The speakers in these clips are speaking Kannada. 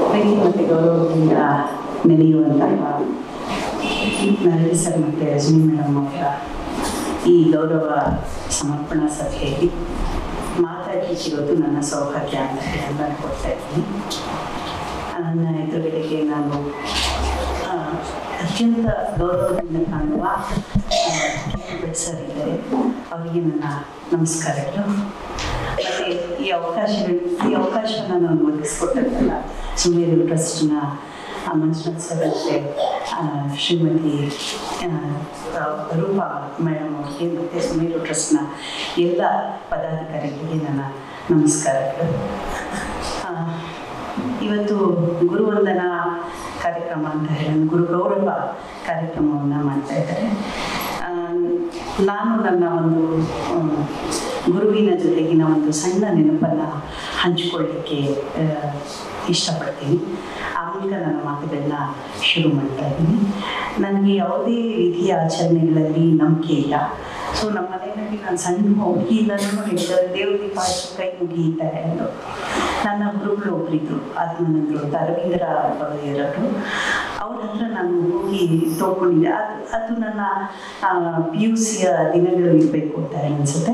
ಪ್ರೀತಿ ಮತ್ತು ಗೌರವದಿಂದ ನೆನೆಯುವಂತಹ ನರಳಿ ಸರ್ ಮತ್ತು ರಜನಿ ಮೇಡಮ್ ಅವರ ಈ ಗೌರವ ಸಮರ್ಪಣಾ ಸಭೆಯಲ್ಲಿ ಮಾತಾಡಲಿಕ್ಕಿರೋದು ನನ್ನ ಸೌಭಾಗ್ಯ ಅಂತ ಹೇಳಿ ಅನ್ಕೊಳ್ತಾ ಇದ್ದೀನಿ. ನನ್ನ ಎದುರುಗಡೆಗೆ ನಾನು ಅತ್ಯಂತ ಗೌರವದಿಂದ ಕಾಣುವ ಸರ್ ಇದ್ದಾರೆ, ಅವರಿಗೆ ನನ್ನ ನಮಸ್ಕಾರಗಳು. ಮತ್ತು ಈ ಅವಕಾಶವನ್ನು ನಾನು ಒದಗಿಸ್ಕೊಟ್ಟಂತಲ್ಲ ಸುಮೇರು ಟ್ರಸ್ಟ್ನ ಮಂಜುನಾಥ್ ಸರ್ ಮತ್ತು ಶ್ರೀಮತಿ ರೂಪಾ ಮೇಡಮ್ ಅವರಿಗೆ ಮತ್ತು ಸುಮೇರು ಟ್ರಸ್ಟ್ನ ಎಲ್ಲ ಪದಾಧಿಕಾರಿಗಳಿಗೆ ನನ್ನ ನಮಸ್ಕಾರಗಳು. ಇವತ್ತು ಗುರುವಂದನಾ ಕಾರ್ಯಕ್ರಮ ಅಂತ ಹೇಳಿ ಗುರು ಗೌರವ ಕಾರ್ಯಕ್ರಮವನ್ನು ಮಾಡ್ತಾ ಇದ್ದಾರೆ. ನಾನು ನನ್ನ ಒಂದು ಗುರುವಿನ ಜೊತೆಗಿನ ಒಂದು ಸಣ್ಣ ನೆನಪನ್ನು ಹಂಚಿಕೊಳ್ಳಿಕ್ಕೆ ಇಷ್ಟಪಡ್ತೀನಿ. ಆ ಮೂಲಕ ನನ್ನ ಮಾತುಗಳನ್ನ ಶುರು ಮಾಡ್ತಾ ಇದ್ದೀನಿ. ನನಗೆ ಯಾವುದೇ ರೀತಿಯ ಆಚರಣೆಗಳಲ್ಲಿ ನಂಬಿಕೆ ಇಲ್ಲ. ಸೊ ನಮ್ಮ ಮನೆಯಲ್ಲಿ ನಾನು ಸಣ್ಣ ಹುಡುಗಿಯಿಂದನೂ ಹೇಳಿದ್ದಾರೆ, ದೇವ್ರ ದೀಪ ಕೈ ಮುಗಿಯುತ್ತಾರೆ ಎಂದು. ನನ್ನ ಗುರುಗಳು ಒಬ್ಬರಿದ್ರು, ಆತ್ಮಾನಂದರು ಅಂತ ಅರವಿಂದರ ಬಗೆಯವರು. ಅವ್ರ ಹತ್ರ ನಾನು ಹೋಗಿ ತಗೊಂಡಿದ್ದೆ. ಅದು ನನ್ನ PUC ದಿನಗಳು ಇರಬೇಕು ಅಂತ ಅನಿಸುತ್ತೆ.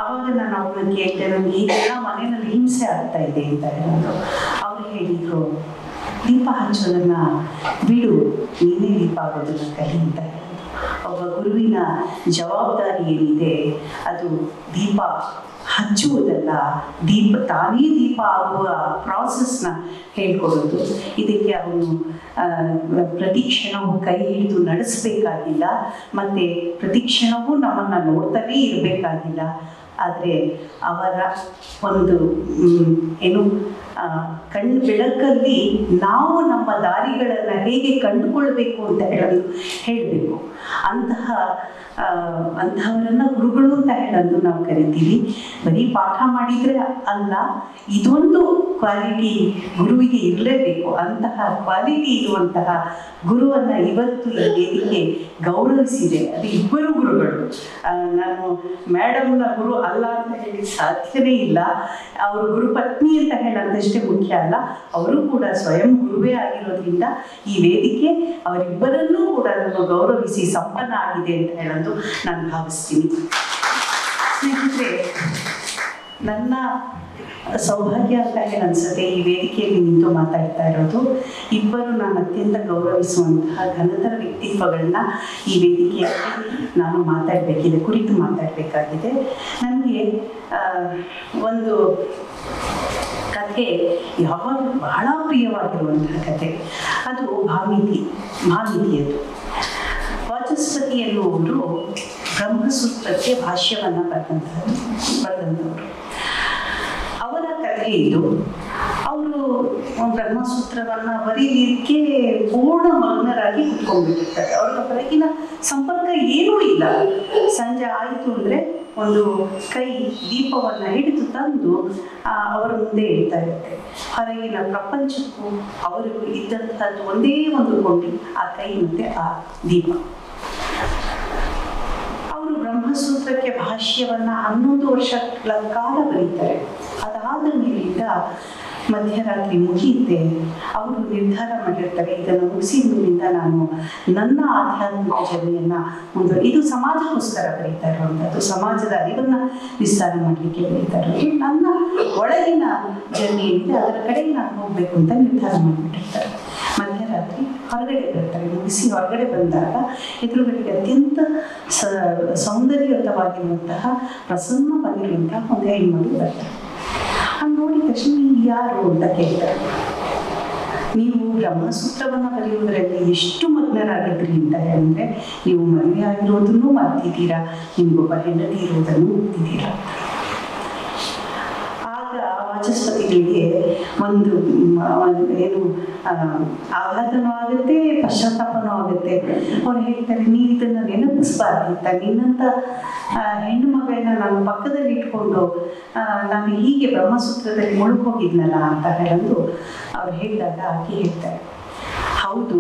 ಆವಾಗ ನಾನು ಅವ್ರನ್ನ ಕೇಳ್ತೆ, ನನಗೆ ಈಗೆಲ್ಲ ಮನೆಯಲ್ಲಿ ಹಿಂಸೆ ಆಗ್ತಾ ಇದೆ ಅಂತ ಹೇಳೋದು. ಅವ್ರು ಹೇಳಿದ್ರು, ದೀಪ ಹಚ್ಚೋದನ್ನ ಬಿಡು, ನೀನೇ ದೀಪ ಆಗೋದನ್ನ ಕಲಿ ಅಂತ ಹೇಳೋದು. ಒಬ್ಬ ಗುರುವಿನ ಜವಾಬ್ದಾರಿ ಏನಿದೆ ಅದು ದೀಪ ಹಚ್ಚುವುದಲ್ಲ, ತಾನೇ ದೀಪ ಆಗುವ ಪ್ರಾಸೆಸ್ನ ಹೇಳ್ಕೊಡೋದು. ಇದಕ್ಕೆ ಅವನು ಪ್ರತಿ ಕ್ಷಣವೂ ಕೈ ಹಿಡಿದು ನಡೆಸಬೇಕಾಗಿಲ್ಲ, ಮತ್ತು ಪ್ರತಿ ಕ್ಷಣವೂ ನಮ್ಮನ್ನು ನೋಡ್ತಾನೇ ಇರಬೇಕಾಗಿಲ್ಲ. ಆದರೆ ಅವರ ಒಂದು ಕಣ್ಣು ಬೆಳಕಲ್ಲಿ ನಾವು ನಮ್ಮ ದಾರಿಗಳನ್ನು ಹೇಗೆ ಕಂಡುಕೊಳ್ಬೇಕು ಅಂತ ಹೇಳಬೇಕು. ಅಂತಹವರನ್ನು ಗುರುಗಳು ಅಂತ ಹೇಳೋದು ನಾವು ಕರಿತೀವಿ. ಬರೀ ಪಾಠ ಮಾಡಿದರೆ ಅಲ್ಲ, ಇದೊಂದು ಕ್ವಾಲಿಟಿ ಗುರುವಿಗೆ ಇರಲೇಬೇಕು. ಅಂತಹ ಕ್ವಾಲಿಟಿ ಇರುವಂತಹ ಗುರುವನ್ನು ಇವತ್ತು ಈ ವೇದಿಕೆ ಗೌರವಿಸಿದೆ. ಅದು ಇಬ್ಬರು ಗುರುಗಳು. ನಾನು ಮೇಡಮ್ನ ಗುರು ಅಲ್ಲ ಅಂತ ಹೇಳಿ ಸಾಧ್ಯವೇ ಇಲ್ಲ. ಅವರು ಗುರುಪತ್ನಿ ಅಂತ ಹೇಳೋದಷ್ಟೇ ಮುಖ್ಯ ಅಲ್ಲ, ಅವರು ಕೂಡ ಸ್ವಯಂ ಗುರುವೇ ಆಗಿರೋದ್ರಿಂದ ಈ ವೇದಿಕೆ ಅವರಿಬ್ಬರನ್ನೂ ಕೂಡ ನಾನು ಗೌರವಿಸಿ ಸಂಪನ್ನ ಆಗಿದೆ ಅಂತ ಹೇಳೋದು ನಾನು ಭಾವಿಸ್ತೀನಿ. ಸ್ನೇಹಿತರೆ, ನನ್ನ ಸೌಭಾಗ್ಯ ಅಂತ ಹೇಳಿ ಅನ್ಸುತ್ತೆ ಈ ವೇದಿಕೆಯಲ್ಲಿ ನಿಂತು ಮಾತಾಡ್ತಾ ಇರೋದು. ಇಬ್ಬರು ನಾನು ಅತ್ಯಂತ ಗೌರವಿಸುವಂತಹ ಘನತರ ವ್ಯಕ್ತಿತ್ವಗಳನ್ನ ಈ ವೇದಿಕೆಯಲ್ಲಿ ನಾನು ಕುರಿತು ಮಾತಾಡಬೇಕಾಗಿದೆ. ನನಗೆ ಒಂದು ಕಥೆ ಯಾವಾಗ ಬಹಳ ಪ್ರಿಯವಾಗಿರುವಂತಹ ಕಥೆ, ಅದು ಭಾಮಿತಿಯದು. ವಾಚಸ್ಪತಿ ಎನ್ನುವರು ಬ್ರಹ್ಮಸೂತ್ರಕ್ಕೆ ಭಾಷ್ಯವನ್ನು ಬರೆದಂಥವರು. ಅವರ ಕಥೆ ಇದು. ಅವರು ಬ್ರಹ್ಮಸೂತ್ರವನ್ನು ಬರೀಲಿಕ್ಕೆ ಪೂರ್ಣ ಮಗ್ನರಾಗಿ ಕುತ್ಕೊಂಡ್ಬಿಟ್ಟಿರ್ತಾರೆ. ಅವರ ಹೊರಗಿನ ಸಂಪರ್ಕ ಏನೂ ಇಲ್ಲ. ಸಂಜೆ ಆಯಿತು ಅಂದರೆ ಒಂದು ಕೈ ದೀಪವನ್ನು ಹಿಡಿದು ತಂದು ಅವರ ಮುಂದೆ ಇಡ್ತಾ ಇರುತ್ತೆ. ಹೊರಗಿನ ಪ್ರಪಂಚಕ್ಕೂ ಅವರಿಗೂ ಇದ್ದಂಥದ್ದು ಒಂದೇ ಒಂದು ಕೊಂಡಿ, ಆ ಕೈ ಮತ್ತು ಆ ದೀಪ. ಅವರು ಬ್ರಹ್ಮಸೂತ್ರಕ್ಕೆ ಭಾಷ್ಯವನ್ನು 11 ವರ್ಷಗಳ ಕಾಲ ಬರೀತಾರೆ. ಅದಾದ ಮೇಲಿಂದ ಮಧ್ಯರಾತ್ರಿ ಮುಗಿಯುತ್ತೆ. ಅವರು ನಿರ್ಧಾರ ಮಾಡಿರ್ತಾರೆ, ಇದನ್ನು ಮುಗಿಸಿದ ಮೇಲಿಂದ ನಾನು ನನ್ನ ಆಧ್ಯಾತ್ಮಿಕ ಜರ್ನಿಯನ್ನು ಇದು ಸಮಾಜಕ್ಕೋಸ್ಕರ ಬರೀತಾ ಇರುವಂಥದ್ದು, ಸಮಾಜದ ಅರಿವನ್ನು ವಿಸ್ತಾರ ಮಾಡಲಿಕ್ಕೆ ಬರೀತಾರೆ. ನನ್ನ ಒಳಗಿನ ಜರ್ನಿ ಏನಿದೆ ಅದರ ಕಡೆಗೆ ನಾನು ಹೋಗಬೇಕು ಅಂತ ನಿರ್ಧಾರ ಮಾಡಿಬಿಟ್ಟಿರ್ತಾರೆ. ಮಧ್ಯರಾತ್ರಿ ಹೊರಗಡೆ ಬರ್ತಾರೆ. ಮುಗಿಸಿ ಹೊರಗಡೆ ಬಂದಾಗ ಎದುರುಗಡೆಗೆ ಅತ್ಯಂತ ಸೌಂದರ್ಯಯುತವಾಗಿರುವಂತಹ ಪ್ರಸನ್ನವಾಗಿರುವಂತಹ ಒಂದು ಹೆಣ್ಮಗಳು ಬರ್ತಾರೆ. ನೋಡಿದ ತಕ್ಷಣ ನೀವು ಯಾರು ಅಂತ ಕೇಳ್ತಾರೆ. ನೀವು ಬ್ರಹ್ಮಸೂತ್ರವನ್ನು ಬರೆಯುವುದರಲ್ಲಿ ಎಷ್ಟು ಮಗ್ನರಾಗಿದ್ರಿ ಅಂತ ಹೇಳಿದ್ರೆ, ನೀವು ಮದುವೆ ಆಗಿರೋದನ್ನು ಮರ್ತಿದ್ದೀರಾ, ನಿಮಗೊಬ್ಬ ಹೆಂಡತಿ ಇರುವುದನ್ನು ಮರ್ತಿದ್ದೀರಾ. ಆಗ ವಾಚಸ್ಪತಿಗಳಿಗೆ ಒಂದು ಆಘಾತನೂ ಆಗುತ್ತೆ, ಪಶ್ಚಾತ್ತಾಪನೂ ಆಗುತ್ತೆ. ಅವ್ರು ಹೇಳ್ತಾರೆ, ನೀವು ಇದನ್ನು ನೆನಪಿಸ್ಬಾರ್ದಿತ್ತ, ನಿನ್ನಂಥ ಹೆಣ್ಣು ಮಗಳನ್ನ ನಾನು ಪಕ್ಕದಲ್ಲಿ ಇಟ್ಕೊಂಡು ನಾನು ಹೀಗೆ ಬ್ರಹ್ಮಸೂತ್ರದಲ್ಲಿ ಮುಳುಗೋಗಿದ್ನಲ್ಲ ಅಂತ ಹೇಳೋದು ಅವ್ರು ಹೇಳಿದಾಗ ಆಕೆ ಹೇಳ್ತಾರೆ, ಹೌದು,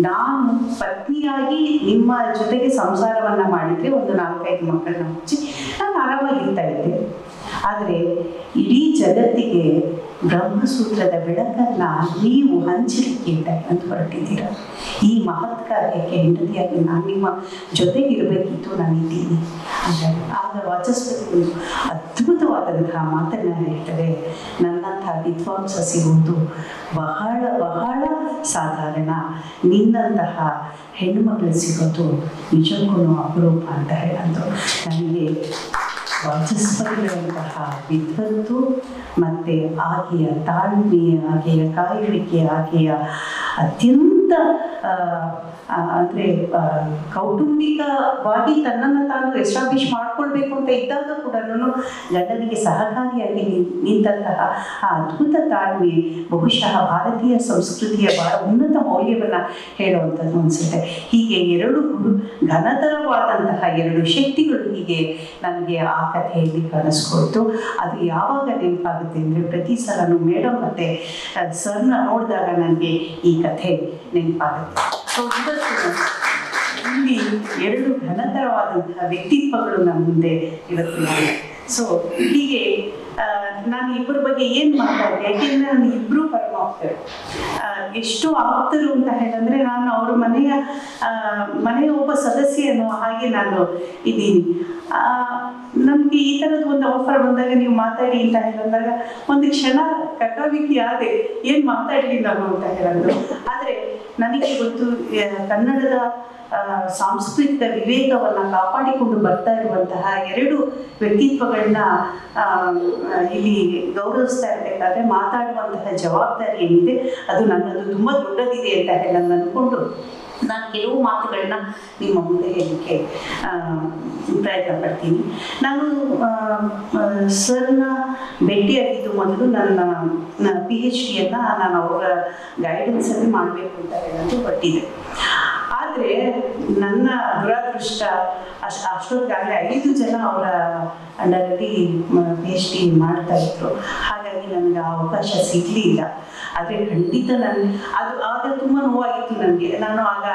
ನಾನು ಪತ್ನಿಯಾಗಿ ನಿಮ್ಮ ಜೊತೆಗೆ ಸಂಸಾರವನ್ನು ಮಾಡಿದರೆ ಒಂದು 4-5 ಮಕ್ಕಳನ್ನ ಮುಚ್ಚಿ ನಾನು ಆರಾಮಾಗಿರ್ತಾ ಇದ್ದೆ. ಆದರೆ ಇಡೀ ಜಗತ್ತಿಗೆ ಬ್ರಹ್ಮಸೂತ್ರದ ಬೆಳಕನ್ನು ನೀವು ಹಂಚಲಿಕ್ಕೆ ಅಂತ ಹೊರಟಿದ್ದೀರ. ಈ ಮಹತ್ ಕಾರ್ಯಕ್ಕೆ ಹೆಂಡತಿಯಾಗಿ ನಾನು ನಿಮ್ಮ ಜೊತೆಗಿರಬೇಕಿತ್ತು, ನಾನಿದ್ದೀನಿ ಅಂದರೆ ಆಗ ವಾಚಸ್ಪತಿ ಒಂದು ಅದ್ಭುತವಾದಂತಹ ಮಾತನ್ನು ಹೇಳ್ತಾರೆ, ನನ್ನಂಥ ವಿದ್ವಾಂಸ ಸಿಗುವುದು ಬಹಳ ಬಹಳ ಸಾಧಾರಣ, ನಿನ್ನಂತಹ ಹೆಣ್ಣುಮಕ್ಕಳು ಸಿಗೋದು ನಿಜಕ್ಕೂ ಅಪರೂಪ ಅಂತ ಹೇಳೋದು. ನನಗೆ ವಾಚಸ್ಪತಿಗಳಂತಹ ವಿದ್ವತ್ತು ಮತ್ತು ಆಕೆಯ ತಾಳ್ಮೆ, ಆಕೆಯ ಕಾಯುವಿಕೆ, ಆಕೆಯ ಅತ್ಯಂತ ಅಂದರೆ ಕೌಟುಂಬಿಕವಾಗಿ ತನ್ನನ್ನು ತಾನು ಎಸ್ಟಾಬ್ಲಿಷ್ ಮಾಡ್ಕೊಳ್ಬೇಕು ಅಂತ ಇದ್ದಾಗ ಕೂಡ ಗಂಡನಿಗೆ ಸಹಕಾರಿಯಾಗಿ ನಿಂತಹ ಆ ಅದ್ಭುತ ತಾಳ್ಮೆ ಬಹುಶಃ ಭಾರತೀಯ ಸಂಸ್ಕೃತಿಯ ಬಹಳ ಉನ್ನತ ಮೌಲ್ಯವನ್ನು ಹೇಳುವಂಥದ್ದು ಅನಿಸುತ್ತೆ. ಹೀಗೆ ಎರಡು ಘನತರವಾದಂತಹ ಎರಡು ಶಕ್ತಿಗಳು ಹೀಗೆ ನನಗೆ ಆ ಕಥೆಯಲ್ಲಿ ಕಾಣಿಸ್ಕೊಳ್ತು. ಅದು ಯಾವಾಗ ನೆನಪಾಗುತ್ತೆ ಅಂದರೆ ಪ್ರತಿ ಸಲನೂ ಮೇಡಮ್ ಮತ್ತು ಸರ್ನ ನೋಡಿದಾಗ ನನಗೆ ಈ ಕಥೆ ನೆನಪಾಗುತ್ತೆ. ಸೊ ಇವತ್ತು ಇಲ್ಲಿ ಎರಡು ಘನತರವಾದಂತಹ ವ್ಯಕ್ತಿತ್ವಗಳು ನಮ್ಮ ಮುಂದೆ ಇವತ್ತು. ಸೊ ಹೀಗೆ ನಾನು ಇಬ್ಬರ ಬಗ್ಗೆ ಏನು ಮಾತಾಡಿದೆ, ಯಾಕೆಂದರೆ ನಾನು ಇಬ್ಬರು ಪರಮಾಪ್ತರು. ಎಷ್ಟು ಆಪ್ತರು ಅಂತ ಹೇಳಿದ್ರೆ ನಾನು ಅವ್ರ ಮನೆಯ ಒಬ್ಬ ಸದಸ್ಯ ಅನ್ನೋ ಹಾಗೆ ನಾನು ಇದ್ದೀನಿ. ನಮಗೆ ಈ ಥರದ್ದು ಒಂದು ಆಫರ್ ಬಂದಾಗ ನೀವು ಮಾತಾಡಿ ಅಂತ ಹೇಳಿದಾಗ ಒಂದು ಕ್ಷಣ ಕಟ್ಟೋಲಿಕ್ಕೆ ಆದೆ, ಏನು ಮಾತಾಡಲಿ ನಾನು ಅಂತ ಹೇಳೋದು. ಆದರೆ ನನಗೆ ಗೊತ್ತು ಕನ್ನಡದ ಸಾಂಸ್ಕೃತಿಕ ವಿವೇಕವನ್ನು ಕಾಪಾಡಿಕೊಂಡು ಬರ್ತಾ ಇರುವಂತಹ ಎರಡು ವ್ಯಕ್ತಿತ್ವಗಳನ್ನ ಇಲ್ಲಿ ಗೌರವಿಸ್ತಾ ಇರಬೇಕಾದ್ರೆ ಮಾತಾಡುವಂತಹ ಜವಾಬ್ದಾರಿ ಏನಿದೆ ಅದು ನನ್ನದು ತುಂಬ ದೊಡ್ಡದಿದೆ ಅಂತ ಹೇಳಿ ನಾನು ಅಂದ್ಕೊಂಡು ನಾನು ಕೆಲವು ಮಾತುಗಳನ್ನ ನಿಮ್ಮ ಮುಂದೆ ಹೇಳಲಿಕ್ಕೆ ಪ್ರಯತ್ನ ಪಡ್ತೀನಿ. ನಾನು ಸರ್ನ ಭೇಟಿಯಾಗಿದ್ದು ಮೊದಲು ನನ್ನ PhD ನಾನು ಅವರ ಗೈಡೆನ್ಸಲ್ಲಿ ಮಾಡಬೇಕು ಅಂತ ಹೇಳೋದು ಹೊರಟಿದೆ. ಆದರೆ ನನ್ನ ದುರಾದೃಷ್ಟ ಅಷ್ಟೊತ್ತಿಗಾಗಲೇ 5 ಜನ ಅವರ ಅಂಡರಲ್ಲಿ PhD ಮಾಡ್ತಾ ಇದ್ರು. ಹಾಗಾಗಿ ನನಗೆ ಆ ಅವಕಾಶ ಸಿಗಲಿಲ್ಲ. ಆದರೆ ಖಂಡಿತ ನನಗೆ ಅದು ಆಗ ತುಂಬ ನೋವಾಗಿತ್ತು. ನನಗೆ ನಾನು ಆಗ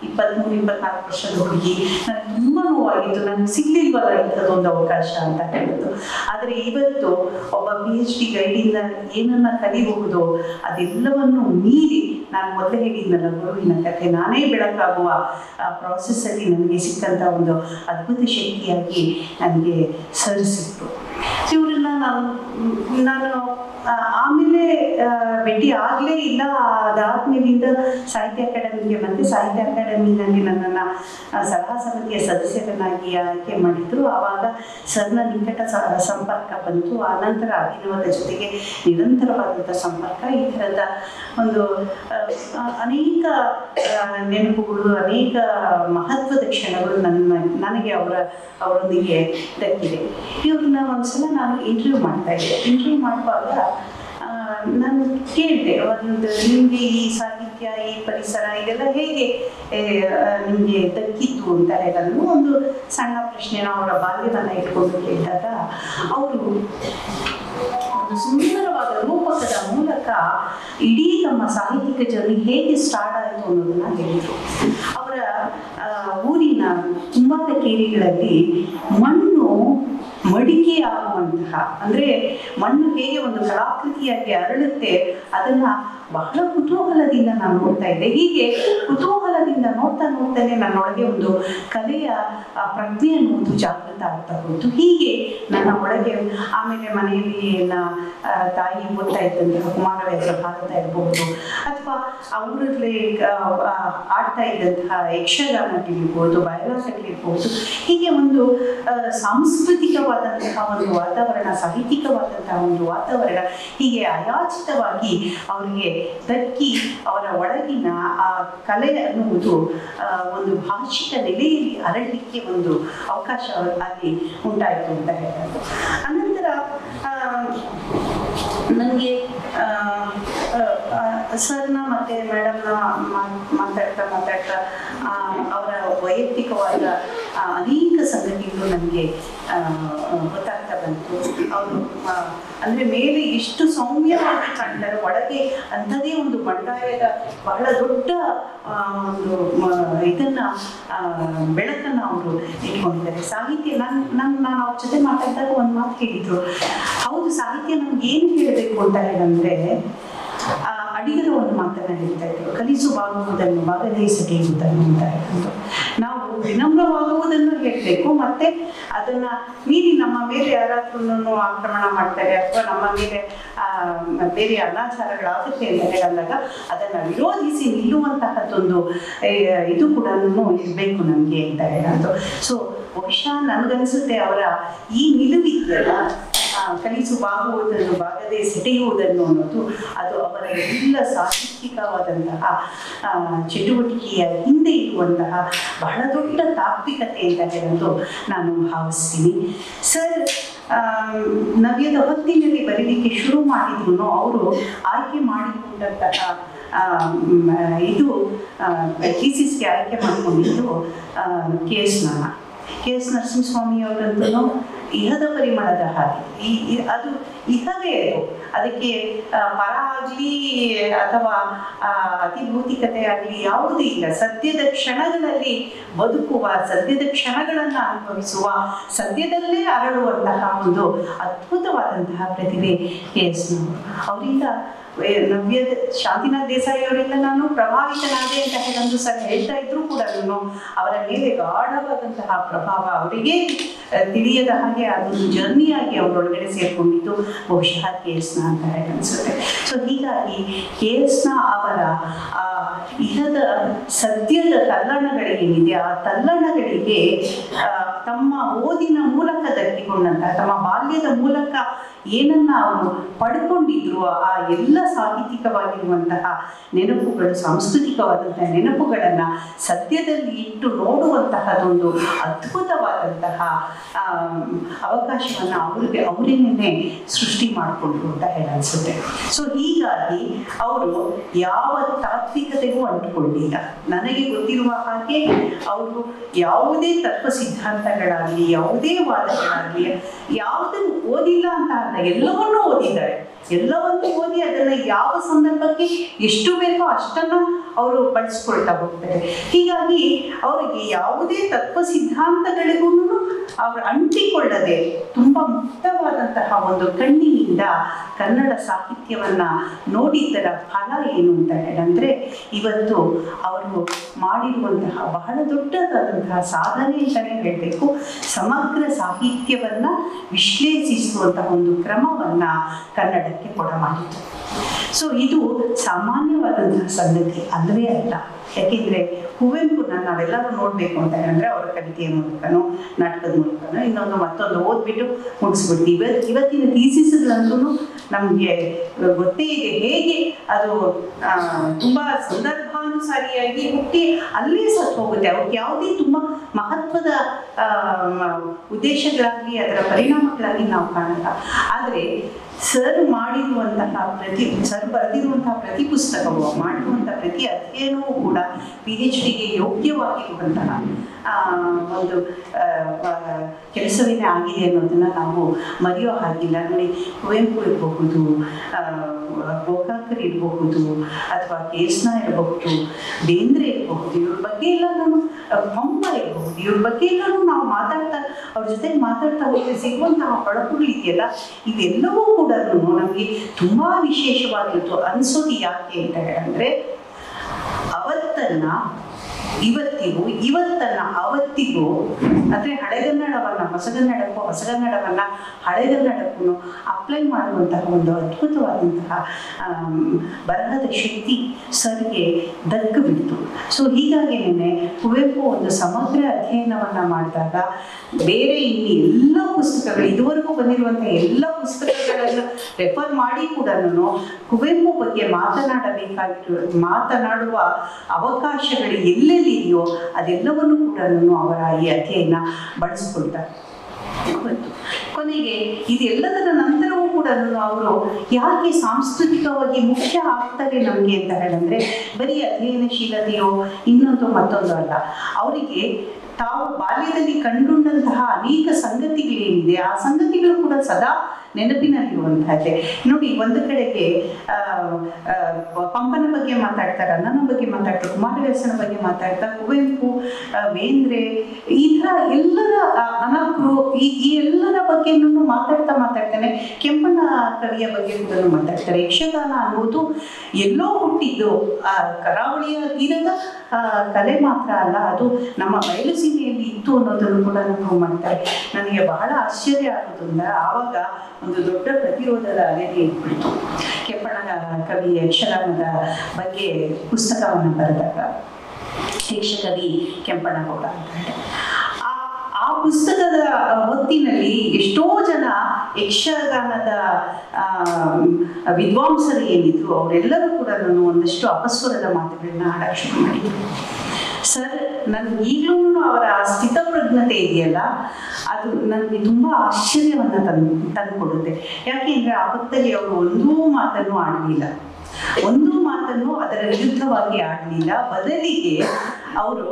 23-24 ವರ್ಷದ ಹುಡುಗಿ, ನನಗೆ ತುಂಬ ನೋವಾಗಿತ್ತು. ನನಗೆ ಸಿಗ್ಲಿಲ್ವಲ್ಲ ಇಂಥದ್ದೊಂದು ಅವಕಾಶ ಅಂತ ಹೇಳೋದು. ಆದರೆ ಇವತ್ತು ಒಬ್ಬ PhD ಗೈಡಿಂದ ಏನನ್ನ ಕಲಿಬಹುದು ಅದೆಲ್ಲವನ್ನು ಮೀರಿ ನಾನು ಮೊದಲೇ ಹೇಳಿದ್ನಲ್ಲ ಗುರುವಿನ ಕಥೆ, ನಾನೇ ಬೆಳಕಾಗುವ ಪ್ರಾಸೆಸ್ಸಲ್ಲಿ ನನಗೆ ಸಿಕ್ಕಂಥ ಒಂದು ಅದ್ಭುತ ಶಕ್ತಿಯಾಗಿ ನನಗೆ ಸರಿಸಿತ್ತು. ಇವ್ರನ್ನ ನಾನು ಆಮೇಲೆ ಭೇಟಿ ಆಗಲೇ ಇಲ್ಲ. ಅದಾದ್ಮೇಲಿಂದ ಸಾಹಿತ್ಯ ಅಕಾಡೆಮಿಗೆ ಬಂದೆ. ಸಾಹಿತ್ಯ ಅಕಾಡೆಮಿನಲ್ಲಿ ನನ್ನನ್ನು ಸಲಹಾ ಸಮಿತಿಯ ಸದಸ್ಯರನ್ನಾಗಿ ಆಯ್ಕೆ ಮಾಡಿದ್ರು. ಆವಾಗ ಸರ್ನ ನಿಕಟ ಸಂಪರ್ಕ ಬಂತು. ಆನಂತರ ಅಭಿನವದ ಜೊತೆಗೆ ನಿರಂತರವಾದಂಥ ಸಂಪರ್ಕ, ಈ ಥರದ ಒಂದು ಅನೇಕ ನೆನಪುಗಳು, ಅನೇಕ ಮಹತ್ವದ ಕ್ಷಣಗಳು ನನಗೆ ಅವರೊಂದಿಗೆ ದಕ್ಕಿದೆ. ಇವ್ರನ್ನ ಒಂದ್ಸಲ ನಾನು ಇಂಟರ್ವ್ಯೂ ಮಾಡ್ತಾ ಇದ್ದೆ. ಇಂಟರ್ವ್ಯೂ ಮಾಡುವಾಗ ನಾನು ಕೇಳಿದೆ, ಒಂದು ನಿಮಗೆ ಈ ಸಾಹಿತ್ಯ, ಈ ಪರಿಸರ ಇದೆಲ್ಲ ಹೇಗೆ ನಿಮಗೆ ದಕ್ಕಿತ್ತು ಅಂತ ಹೇಳೋದು ಒಂದು ಸಣ್ಣ ಪ್ರಶ್ನೆನ ಅವರ ಬಾಲ್ಯವನ್ನು ಇಟ್ಕೊಂಡು ಕೇಳಿದಾಗ ಅವರು ಒಂದು ಸುಂದರವಾದ ರೂಪಕದ ಮೂಲಕ ಇಡೀ ತಮ್ಮ ಸಾಹಿತ್ಯಿಕ ಜರ್ನಿ ಹೇಗೆ ಸ್ಟಾರ್ಟ್ ಆಯಿತು ಅನ್ನೋದನ್ನ ಹೇಳಿದರು. ಅವರ ಊರಿನ ಕುಂಬಾರ ಕೇರಿಗಳಲ್ಲಿ ಮಣ್ಣು ಮಡಿಕೆ ಆಗುವಂತಹ, ಅಂದರೆ ಮಣ್ಣು ಹೇಗೆ ಒಂದು ಕಲಾಕೃತಿಯಾಗಿ ಅರಳುತ್ತೆ ಅದನ್ನ ಬಹಳ ಕುತೂಹಲದಿಂದ ನಾನು ನೋಡ್ತಾ ಇದ್ದೆ. ಹೀಗೆ ಕುತೂಹಲದಿಂದ ನೋಡ್ತಾನೆ ನನ್ನೊಳಗೆ ಒಂದು ಕಲೆಯ ಪ್ರಜ್ಞೆ ಅನ್ನುವುದು ಜಾಗೃತ ಆಗ್ತಾ ಹೋಯಿತು. ಹೀಗೆ ನನ್ನ ಒಳಗೆ ಆಮೇಲೆ ಮನೆಯಲ್ಲಿ ತಾಯಿ ಓದ್ತಾ ಇದ್ದಂತಹ ಕುಮಾರವ್ಯಾಸರ ಭಾರತ ಇರಬಹುದು, ಅಥವಾ ಅವರಲ್ಲಿ ಆಡ್ತಾ ಇದ್ದಂತಹ ಯಕ್ಷಗಾನಗಳಿರ್ಬೋದು, ಬಯಲಾಟಗಳಿರ್ಬೋದು, ಹೀಗೆ ಒಂದು ಸಾಂಸ್ಕೃತಿಕವಾದಂತಹ ಒಂದು ವಾತಾವರಣ, ಸಾಹಿತ್ಯಿಕವಾದಂತಹ ಒಂದು ವಾತಾವರಣ ಹೀಗೆ ಅಯಾಚಿತವಾಗಿ ಅವರಿಗೆ ದಕ್ಕಿ ಅವರ ಒಳಗಿನ ಆ ಕಲೆ ಅನ್ನುವುದು ಒಂದು ಭಾಷಿಕ ನೆಲೆಯಲ್ಲಿ ಅರಳಲಿಕ್ಕೆ ಒಂದು ಅವಕಾಶ ಅಲ್ಲಿ ಉಂಟಾಯಿತು ಅಂತ ಹೇಳೋದು. ಅನಂತರ ನನಗೆ ಸರ್ನ ಮತ್ತು ಮೇಡಮ್ನ ಮಾತಾಡ್ತಾ ಅವರ ವೈಯಕ್ತಿಕವಾದ ಅನೇಕ ಸಂಗತಿಗಳು ನನಗೆ ಗೊತ್ತಾಗ್ತಾ ಬಂತು. ಅವರು ಅಂದರೆ ಮೇಲೆ ಎಷ್ಟು ಸೌಮ್ಯವಾಗಿ ಕಾಣ್ತಾರೆ, ಒಳಗೆ ಅಂಥದೇ ಒಂದು ಬಂಡಾಯದ ಬಹಳ ದೊಡ್ಡ ಒಂದು ಇದನ್ನು ಬೆಳಕನ್ನು ಅವರು ಇಟ್ಕೊಂಡಿದ್ದಾರೆ. ಸಾಹಿತ್ಯ ನಾನು ಅವ್ರ ಜೊತೆ ಮಾತಾಡಿದಾಗ ಒಂದು ಮಾತು ಹೇಳಿದ್ರು, ಹೌದು ಸಾಹಿತ್ಯ ನಮ್ಗೆ ಏನು ಹೇಳಬೇಕು ಅಂತ ಹೇಳಂದ್ರೆ, ಅಡಿಗರ ಒಂದು ಮಾತನ್ನ ಹೇಳ್ತಾ ಇದ್ರು, ಕಲಿಸುವಾಗುವುದನ್ನು ಬಾಗದೇ ಸೆಳೆಯುವುದನ್ನು ಅಂತ ಹೇಳಿದ್ರು. ನಾವು ವಿನಮ್ರವಾಗುವುದನ್ನು ಹೇಳಬೇಕು, ಮತ್ತೆ ಅದನ್ನ ಮೀರಿ ನಮ್ಮ ಮೇಲೆ ಯಾರಾದ್ರೂ ಆಕ್ರಮಣ ಮಾಡ್ತಾರೆ ಅಥವಾ ನಮ್ಮ ಮೇಲೆ ಬೇರೆ ಅನಾಚಾರಗಳಾಗುತ್ತೆ ಅಂತ ಹೇಳಿದಾಗ ಅದನ್ನ ವಿರೋಧಿಸಿ ನಿಲ್ಲುವಂತಹದ್ದೊಂದು ಇದು ಕೂಡ ಇರಬೇಕು ನಮಗೆ ಅಂತ ಹೇಳೋದು. ಸೊ ಬಹುಶಃ ನನಗನ್ಸುತ್ತೆ ಅವರ ಈ ನಿಲುವಿದೆಯಲ್ಲ, ಕಲಿಸುವಾಗುವುದನ್ನು ಬಾಗದೆ ಸೆಳೆಯುವುದನ್ನು ಅನ್ನೋದು ಅದು ಅವರ ಎಲ್ಲ ಸಾಹಿತ್ಯಿಕವಾದಂತಹ ಚಟುವಟಿಕೆಯ ಹಿಂದೆ ಇರುವಂತಹ ಬಹಳ ದೊಡ್ಡ ತಾತ್ವಿಕತೆ ಅಂತ ಹೇಳೋದು ನಾನು ಭಾವಿಸ್ತೀನಿ. ಸರ್ ನವ್ಯದ ಹೊತ್ತಿನಲ್ಲಿ ಬರೀಲಿಕ್ಕೆ ಶುರು ಮಾಡಿದ್ರು ಅವರು ಆಯ್ಕೆ ಮಾಡಿಕೊಂಡಂತಹ ಇದು ಥೀಸಿಸ್ಗೆ ಆಯ್ಕೆ ಮಾಡಿಕೊಂಡಿದ್ದು ಕೆ.ಎಸ್. ನರಸಿಂಹಸ್ವಾಮಿ ಅವರಂತೂ ಇಹದ ಪರಿಮಳದ ಹಾಗೆ, ಅದು ಇಹವೇ ಅದಕ್ಕೆ ಪರ ಆಗಲಿ ಅಥವಾ ಅತಿಭೌತಿಕತೆ ಆಗಲಿ ಯಾವುದೂ ಇಲ್ಲ. ಸದ್ಯದ ಕ್ಷಣಗಳಲ್ಲಿ ಬದುಕುವ, ಸದ್ಯದ ಕ್ಷಣಗಳನ್ನು ಅನುಭವಿಸುವ, ಸದ್ಯದಲ್ಲೇ ಅರಳುವಂತಹ ಒಂದು ಅದ್ಭುತವಾದಂತಹ ಪ್ರತಿಭೆ ಕೆ.ಎಸ್. ಅವರಿಂದ ನವ್ಯದ ಶಾಂತಿನಾಥ್ ದೇಸಾಯಿ ಅವರಿಂದ ನಾನು ಪ್ರಭಾವಿತನಾದೆ ಅಂತ ಹೇಳೊಂದು ಸರ್ ಹೇಳ್ತಾ ಇದ್ರು ಕೂಡ ಅವರ ಮೇಲೆ ಗಾಢವಾದಂತಹ ಪ್ರಭಾವ ಅವರಿಗೆ ತಿಳಿಯದ ಹಾಗೆ ಅದೊಂದು ಜರ್ನಿಯಾಗಿ ಅವರೊಳಗಡೆ ಸೇರ್ಕೊಂಡಿದ್ದು ಬಹುಶಃ ಕೆ.ಎಸ್. ಅಂತ ಹೇಳಿ ಅನಿಸುತ್ತೆ. ಸೊ ಹೀಗಾಗಿ ಕೆ.ಎಸ್. ಅವರ ಇಹದ ಸದ್ಯದ ತಲ್ಲಣಗಳೇನಿದೆ ಆ ತಲ್ಲಣಗಳಿಗೆ ತಮ್ಮ ಓದಿನ ಮೂಲಕ ದಕ್ಕಿಕೊಂಡಂತಹ, ತಮ್ಮ ಬಾಲ್ಯದ ಮೂಲಕ ಏನನ್ನ ಅವರು ಪಡ್ಕೊಂಡಿದ್ರು ಆ ಎಲ್ಲ ಸಾಹಿತ್ಯಿಕವಾಗಿರುವಂತಹ ನೆನಪುಗಳು, ಸಾಂಸ್ಕೃತಿಕವಾದಂತಹ ನೆನಪುಗಳನ್ನ ಸದ್ಯದಲ್ಲಿ ಇಟ್ಟು ನೋಡುವಂತಹದೊಂದು ಅದ್ಭುತವಾದಂತಹ ಅವಕಾಶವನ್ನ ಅವರೇನೇ ಸೃಷ್ಟಿ ಮಾಡಿಕೊಂಡ್ರು ಅಂತ ಹೇಳಿ ಅನ್ಸುತ್ತೆ. ಸೊ ಹೀಗಾಗಿ ಅವರು ಯಾವ ತಾತ್ವಿಕತೆಗೂ ಅಂಟುಕೊಂಡಿಲ್ಲ. ನನಗೆ ಗೊತ್ತಿರುವ ಹಾಗೆ ಅವರು ಯಾವುದೇ ತತ್ವ ಸಿದ್ಧಾಂತಗಳಾಗಲಿ, ಯಾವುದೇ ವಾದಗಳಾಗಲಿ ಯಾವುದನ್ನು ಓದಿಲ್ಲ ಅಂತ ಅಲ್ಲ, ಎಲ್ಲವನ್ನೂ ಓದಿದ್ದಾರೆ. ಎಲ್ಲವನ್ನೂ ಓದಿ ಅದನ್ನ ಯಾವ ಸಂದರ್ಭಕ್ಕೆ ಎಷ್ಟು ಬೇಕೋ ಅಷ್ಟನ್ನ ಅವರು ಬಳಸ್ಕೊಳ್ತಾ ಹೋಗ್ತಾರೆ. ಹೀಗಾಗಿ ಅವರಿಗೆ ಯಾವುದೇ ತತ್ವ ಸಿದ್ಧಾಂತಗಳಿಗೂ ಅವರು ಅಂಟಿಕೊಳ್ಳದೆ ತುಂಬಾ ಮುಕ್ತವಾದಂತಹ ಒಂದು ಕಣ್ಣಿನಿಂದ ಕನ್ನಡ ಸಾಹಿತ್ಯವನ್ನ ನೋಡಿದ್ದರ ಫಲ ಏನು ಅಂತ ಹೇಳಿದ್ರೆ ಇವತ್ತು ಅವರು ಮಾಡಿರುವಂತಹ ಬಹಳ ದೊಡ್ಡದಾದಂತಹ ಸಾಧನೆ ಅಂತಾನೆ ಹೇಳಬೇಕು. ಸಮಗ್ರ ಸಾಹಿತ್ಯವನ್ನ ವಿಶ್ಲೇಷಿಸುವಂತಹ ಒಂದು ಕ್ರಮವನ್ನ ಕನ್ನಡಕ್ಕೆ ಕೊಡಮಾಡಿತು. ಸೊ ಇದು ಸಾಮಾನ್ಯವಾದಂತಹ ಸಂಗತಿ ಅಲ್ಲವೇ ಅಲ್ಲ. ಯಾಕೆಂದ್ರೆ ಕುವೆಂಪುನ ನಾವೆಲ್ಲರೂ ನೋಡ್ಬೇಕು ಅಂತ ಹೇಳಿದ್ರೆ ಅವರ ಕವಿತೆಯ ಮೂಲಕನೋ ನಾಟಕದ ಮೂಲಕನೋ ಇನ್ನೊಂದು ಮತ್ತೊಂದು ಓದ್ಬಿಟ್ಟು ಮುಗಿಸ್ಬಿಡ್ತೀವಿ. ಇವತ್ತಿನ ಥೀಸಿಸ್ಗಳಂತೂ ನಮಗೆ ಗೊತ್ತೇ ಇದೆ ಹೇಗೆ ಅದು ತುಂಬಾ ಸಂದರ್ಭಾನುಸಾರಿಯಾಗಿ ಹುಟ್ಟಿ ಅಲ್ಲೇ ಸತ್ತು ಹೋಗುತ್ತೆ. ಅವ್ರಿಗೆ ಯಾವುದೇ ತುಂಬಾ ಮಹತ್ವದ ಉದ್ದೇಶಗಳಾಗಲಿ ಅದರ ಪರಿಣಾಮಗಳಾಗಿ ನಾವು ಕಾಣಲ್ಲ. ಆದರೆ ಸರ್ ಮಾಡಿರುವಂತಹ ಸರ್ ಬರೆದಿರುವಂತಹ ಪ್ರತಿ ಪುಸ್ತಕವು, ಮಾಡಿರುವಂತಹ ಪ್ರತಿ ಅಧ್ಯಯನವೂ ಕೂಡ PhDಗೆ ಯೋಗ್ಯವಾಗಿರುವಂತಹ ಒಂದು ಕೆಲಸವೇನೇ ಆಗಿದೆ ಅನ್ನೋದನ್ನ ನಾವು ಮರೆಯೋ ಹಾಗಿಲ್ಲ. ನೋಡಿ, ಕುವೆಂಪು ಇರಬಹುದು, ಗೋಕಾಕರ್ ಇರಬಹುದು, ಅಥವಾ ಕೆ.ಎಸ್. ಇರಬಹುದು, ಬೇಂದ್ರೆ ಇರಬಹುದು, ಇವ್ರ ಬಗ್ಗೆ ಎಲ್ಲ ನಾನು ಪಂಪ ಇರಬಹುದು, ಇವ್ರ ಬಗ್ಗೆ ಎಲ್ಲರೂ ನಾವು ಅವ್ರ ಜೊತೆಗೆ ಮಾತಾಡ್ತಾ ಹೋಗಿ ಸಿಗುವಂತಹ ಹೊಳಪುಗಳು ಇದೆಯಲ್ಲ, ಇವೆಲ್ಲವೂ ಕೂಡ ನಮಗೆ ತುಂಬಾ ವಿಶೇಷವಾಗಿತ್ತು ಅನ್ಸೋದು. ಯಾಕೆ ಅಂತ ಹೇಳಿದ್ರೆ ಅವತ್ತನ್ನ ಇವತ್ತಿಗೂ, ಇವತ್ತನ್ನ ಅವತ್ತಿಗೂ, ಅಂದ್ರೆ ಹಳೆಗನ್ನಡವನ್ನ ಹೊಸಗನ್ನಡಕ್ಕೂ, ಹೊಸಗನ್ನಡವನ್ನ ಹಳೆಗನ್ನಡಕ್ಕೂ ಅಪ್ಲೈ ಮಾಡುವಂತಹ ಒಂದು ಅದ್ಭುತವಾದಂತಹ ಬರಹದ ಶಕ್ತಿ ಸರ್ಗೆ ದಕ್ಕಬಿಡ್ತು. ಸೊ ಹೀಗಾಗಿನೇ ಕುವೆಂಪು ಒಂದು ಸಮಗ್ರ ಅಧ್ಯಯನವನ್ನ ಮಾಡಿದಾಗ ಬೇರೆ ಇಲ್ಲಿ ಎಲ್ಲ ಪುಸ್ತಕಗಳು, ಇದುವರೆಗೂ ಬಂದಿರುವಂತಹ ಎಲ್ಲ ಪುಸ್ತಕಗಳನ್ನು ರೆಫರ್ ಮಾಡಿ ಕೂಡ ಕುವೆಂಪು ಬಗ್ಗೆ ಮಾತನಾಡುವ ಅವಕಾಶಗಳು ಎಲ್ಲೆಲ್ಲಿದೆಯೋ ಅದೆಲ್ಲವನ್ನೂ ಕೂಡ ಅವರ ಈ ಅಧ್ಯಯನ ಬಳಸ್ಕೊಳ್ತಾರೆ. ಕೊನೆಗೆ ಇದೆಲ್ಲದರ ನಂತರವೂ ಕೂಡ ಅವರು ಯಾಕೆ ಸಾಂಸ್ಕೃತಿಕವಾಗಿ ಮುಖ್ಯ ಆಗ್ತಾರೆ ನಮಗೆ ಅಂತ ಹೇಳಿದ್ರೆ ಬರೀ ಅಧ್ಯಯನಶೀಲತೆಯೋ ಇನ್ನೊಂದು ಮತ್ತೊಂದು ಅಲ್ಲ. ಅವರಿಗೆ ತಾವು ಬಾಲ್ಯದಲ್ಲಿ ಕಂಡುಕೊಂಡಂತಹ ಅನೇಕ ಸಂಗತಿಗಳೇನಿದೆ ಆ ಸಂಗತಿಗಳು ಕೂಡ ಸದಾ ನೆನಪಿನಲ್ಲಿರುವಂತಹದ್ದೇ. ನೋಡಿ, ಒಂದು ಕಡೆಗೆ ಪಂಪನ ಬಗ್ಗೆ ಮಾತಾಡ್ತಾರೆ, ಅಣ್ಣನ ಬಗ್ಗೆ ಮಾತಾಡ್ತಾರೆ, ಕುಮಾರವ್ಯಾಸನ ಬಗ್ಗೆ ಮಾತಾಡ್ತಾರೆ, ಕುವೆಂಪು, ಬೇಂದ್ರೆ, ಈ ಥರ ಎಲ್ಲರ ಅನಕರು, ಈ ಎಲ್ಲರ ಬಗ್ಗೆನೂ ಮಾತಾಡ್ತಾನೆ. ಕೆಂಪಣ್ಣ ಕವಿಯ ಬಗ್ಗೆ ಕೂಡ ಮಾತಾಡ್ತಾರೆ. ಯಕ್ಷಗಾನ ಅನ್ನೋದು ಎಲ್ಲೋ ಹುಟ್ಟಿದ್ದು ಕರಾವಳಿಯ ತೀರದ ಕಲೆ ಮಾತ್ರ ಅಲ್ಲ, ಅದು ನಮ್ಮ ಬಯಲು ಸೀಮೆಯಲ್ಲಿ ಇತ್ತು ಅನ್ನೋದನ್ನು ಕೂಡ ನಾವು ಮಾಡ್ತಾರೆ. ನನಗೆ ಬಹಳ ಆಶ್ಚರ್ಯ ಆಗೋದ್ರಿಂದ ಆವಾಗ ಒಂದು ದೊಡ್ಡ ಪ್ರತಿರೋಧದ ಅಲೆಗೆ ಇಟ್ಬಿಡ್ತು. ಕೆಂಪಣ್ಣ ಕವಿ ಯಕ್ಷಗಾನದ ಬಗ್ಗೆ ಪುಸ್ತಕವನ್ನು ಬರೆದಾಗ, ಯಕ್ಷಕವಿ ಕೆಂಪಣ್ಣಗೌಡ ಅಂತ ಹೇಳಿ, ಆ ಪುಸ್ತಕದ ಹೊತ್ತಿನಲ್ಲಿ ಎಷ್ಟೋ ಜನ ಯಕ್ಷಗಾನದ ವಿದ್ವಾಂಸರು ಏನಿದ್ರು ಅವರೆಲ್ಲರೂ ಕೂಡ ಒಂದಷ್ಟು ಅಪಸ್ವರದ ಮಾತುಗಳನ್ನ ಆಡಕ್ಕೆ ಶುರು ಮಾಡಿದ್ರು. ಸರ್, ನನ್ಗೆ ಈಗಲೂ ಅವರ ಸ್ಥಿತಪ್ರಜ್ಞತೆ ಇದೆಯಲ್ಲ, ಅದು ನನಗೆ ತುಂಬ ಆಶ್ಚರ್ಯವನ್ನು ತಂದುಕೊಡುತ್ತೆ. ಯಾಕೆಂದರೆ ಆ ಹೊತ್ತಲ್ಲಿ ಅವರು ಒಂದೂ ಮಾತನ್ನು ಆಡಲಿಲ್ಲ, ಒಂದೂ ಮಾತನ್ನು ಅದರ ವಿರುದ್ಧವಾಗಿ ಆಡಲಿಲ್ಲ. ಬದಲಿಗೆ ಅವರು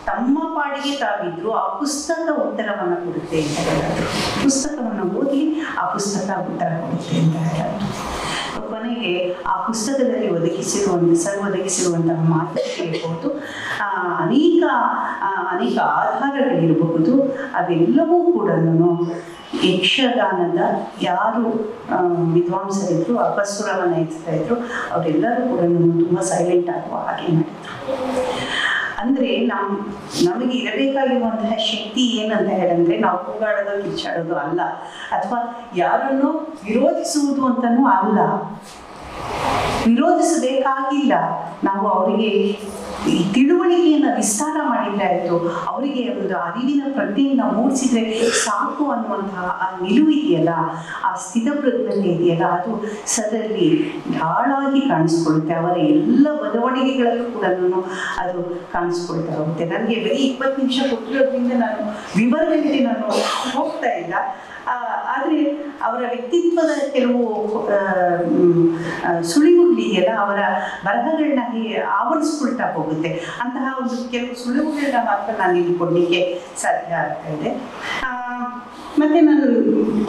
ತಮ್ಮ ಪಾಡಿಗೆ ತಾವಿದ್ರು, ಆ ಪುಸ್ತಕ ಉತ್ತರವನ್ನು ಕೊಡುತ್ತೆ ಅಂತ ಹೇಳಿದ್ರು. ಪುಸ್ತಕವನ್ನು ಓದಿ ಆ ಪುಸ್ತಕ ಉತ್ತರ ಕೊಡುತ್ತೆ ಅಂತ ಹೇಳಿದ್ರು. ಕೊನೆಗೆ ಆ ಪುಸ್ತಕದಲ್ಲಿ ಒದಗಿಸಿರುವಂತಹ ಮಾತುಗಳಿರ್ಬೋದು, ಅನೇಕ ಆಧಾರಗಳಿರಬಹುದು, ಅವೆಲ್ಲವೂ ಕೂಡ ಯಕ್ಷಗಾನದ ಯಾರು ವಿದ್ವಾಂಸರಿದ್ರು, ಅಪಸ್ವರವನ್ನು ಎತ್ತಾ ಇದ್ರು, ಅವರೆಲ್ಲರೂ ಕೂಡ ತುಂಬ ಸೈಲೆಂಟ್ ಆಗುವ ಹಾಗೆ ಮಾಡಿದ್ರು. ಅಂದರೆ ನಮಗೆ ಇರಬೇಕಾಗಿರುವಂತಹ ಶಕ್ತಿ ಏನಂತ ಹೇಳಿದ್ರೆ, ನಾವು ಕೂಗಾಡೋದು, ಕಿಚ್ಚಾಡೋದು ಅಲ್ಲ, ಅಥವಾ ಯಾರನ್ನು ವಿರೋಧಿಸುವುದು ಅಂತನೂ ಅಲ್ಲ. ವಿರೋಧಿಸಬೇಕಾಗಿಲ್ಲ. ನಾವು ಅವರಿಗೆ ಈ ತಿಳುವಳಿಕೆಯನ್ನು ವಿಸ್ತಾರ ಮಾಡಿದ್ರೆ ಆಯಿತು, ಅವರಿಗೆ ಒಂದು ಅರಿವಿನ ಪ್ರಜ್ಞೆಯನ್ನು ಮೂಡಿಸಿದ್ರೆ ಸಾಕು ಅನ್ನುವಂತಹ ಆ ನಿಲುವಿದೆಯಲ್ಲ, ಆ ಸ್ಥಿತಪ್ರಜ್ಞತೆ ಇದೆಯಲ್ಲ, ಅದು ಸದರಲ್ಲಿ ಗಾಳಾಗಿ ಕಾಣಿಸ್ಕೊಳ್ಳುತ್ತೆ. ಅವರ ಎಲ್ಲ ಬದಲಾವಣೆಗಳಲ್ಲೂ ಕೂಡ ಅದು ಕಾಣಿಸ್ಕೊಳ್ತಾ ಹೋಗುತ್ತೆ. ನನಗೆ ಬರೀ 20 ನಿಮಿಷ ಕೊಟ್ಟಿರೋದ್ರಿಂದ ನಾನು ವಿವರಗಳಿಗೆ ಹೋಗ್ತಾ ಇಲ್ಲ. ಆದರೆ ಅವರ ವ್ಯಕ್ತಿತ್ವದ ಕೆಲವು ಸುಳಿವುಗಳಿದೆಯಲ್ಲ, ಅವರ ಬರಹಗಳನ್ನ ಆವರಿಸ್ಕೊಳ್ತಾ ಹೋಗುತ್ತೆ. ಅಂತಹ ಒಂದು ಕೆಲವು ಸುಳಿವುಗಳನ್ನ ಮಾತ್ರ ನಾನು ಇಲ್ಲಿ ಕೊಡಲಿಕ್ಕೆ ಸಾಧ್ಯ ಆಗ್ತಾ ಇದೆ. ಮತ್ತೆ ನಾನು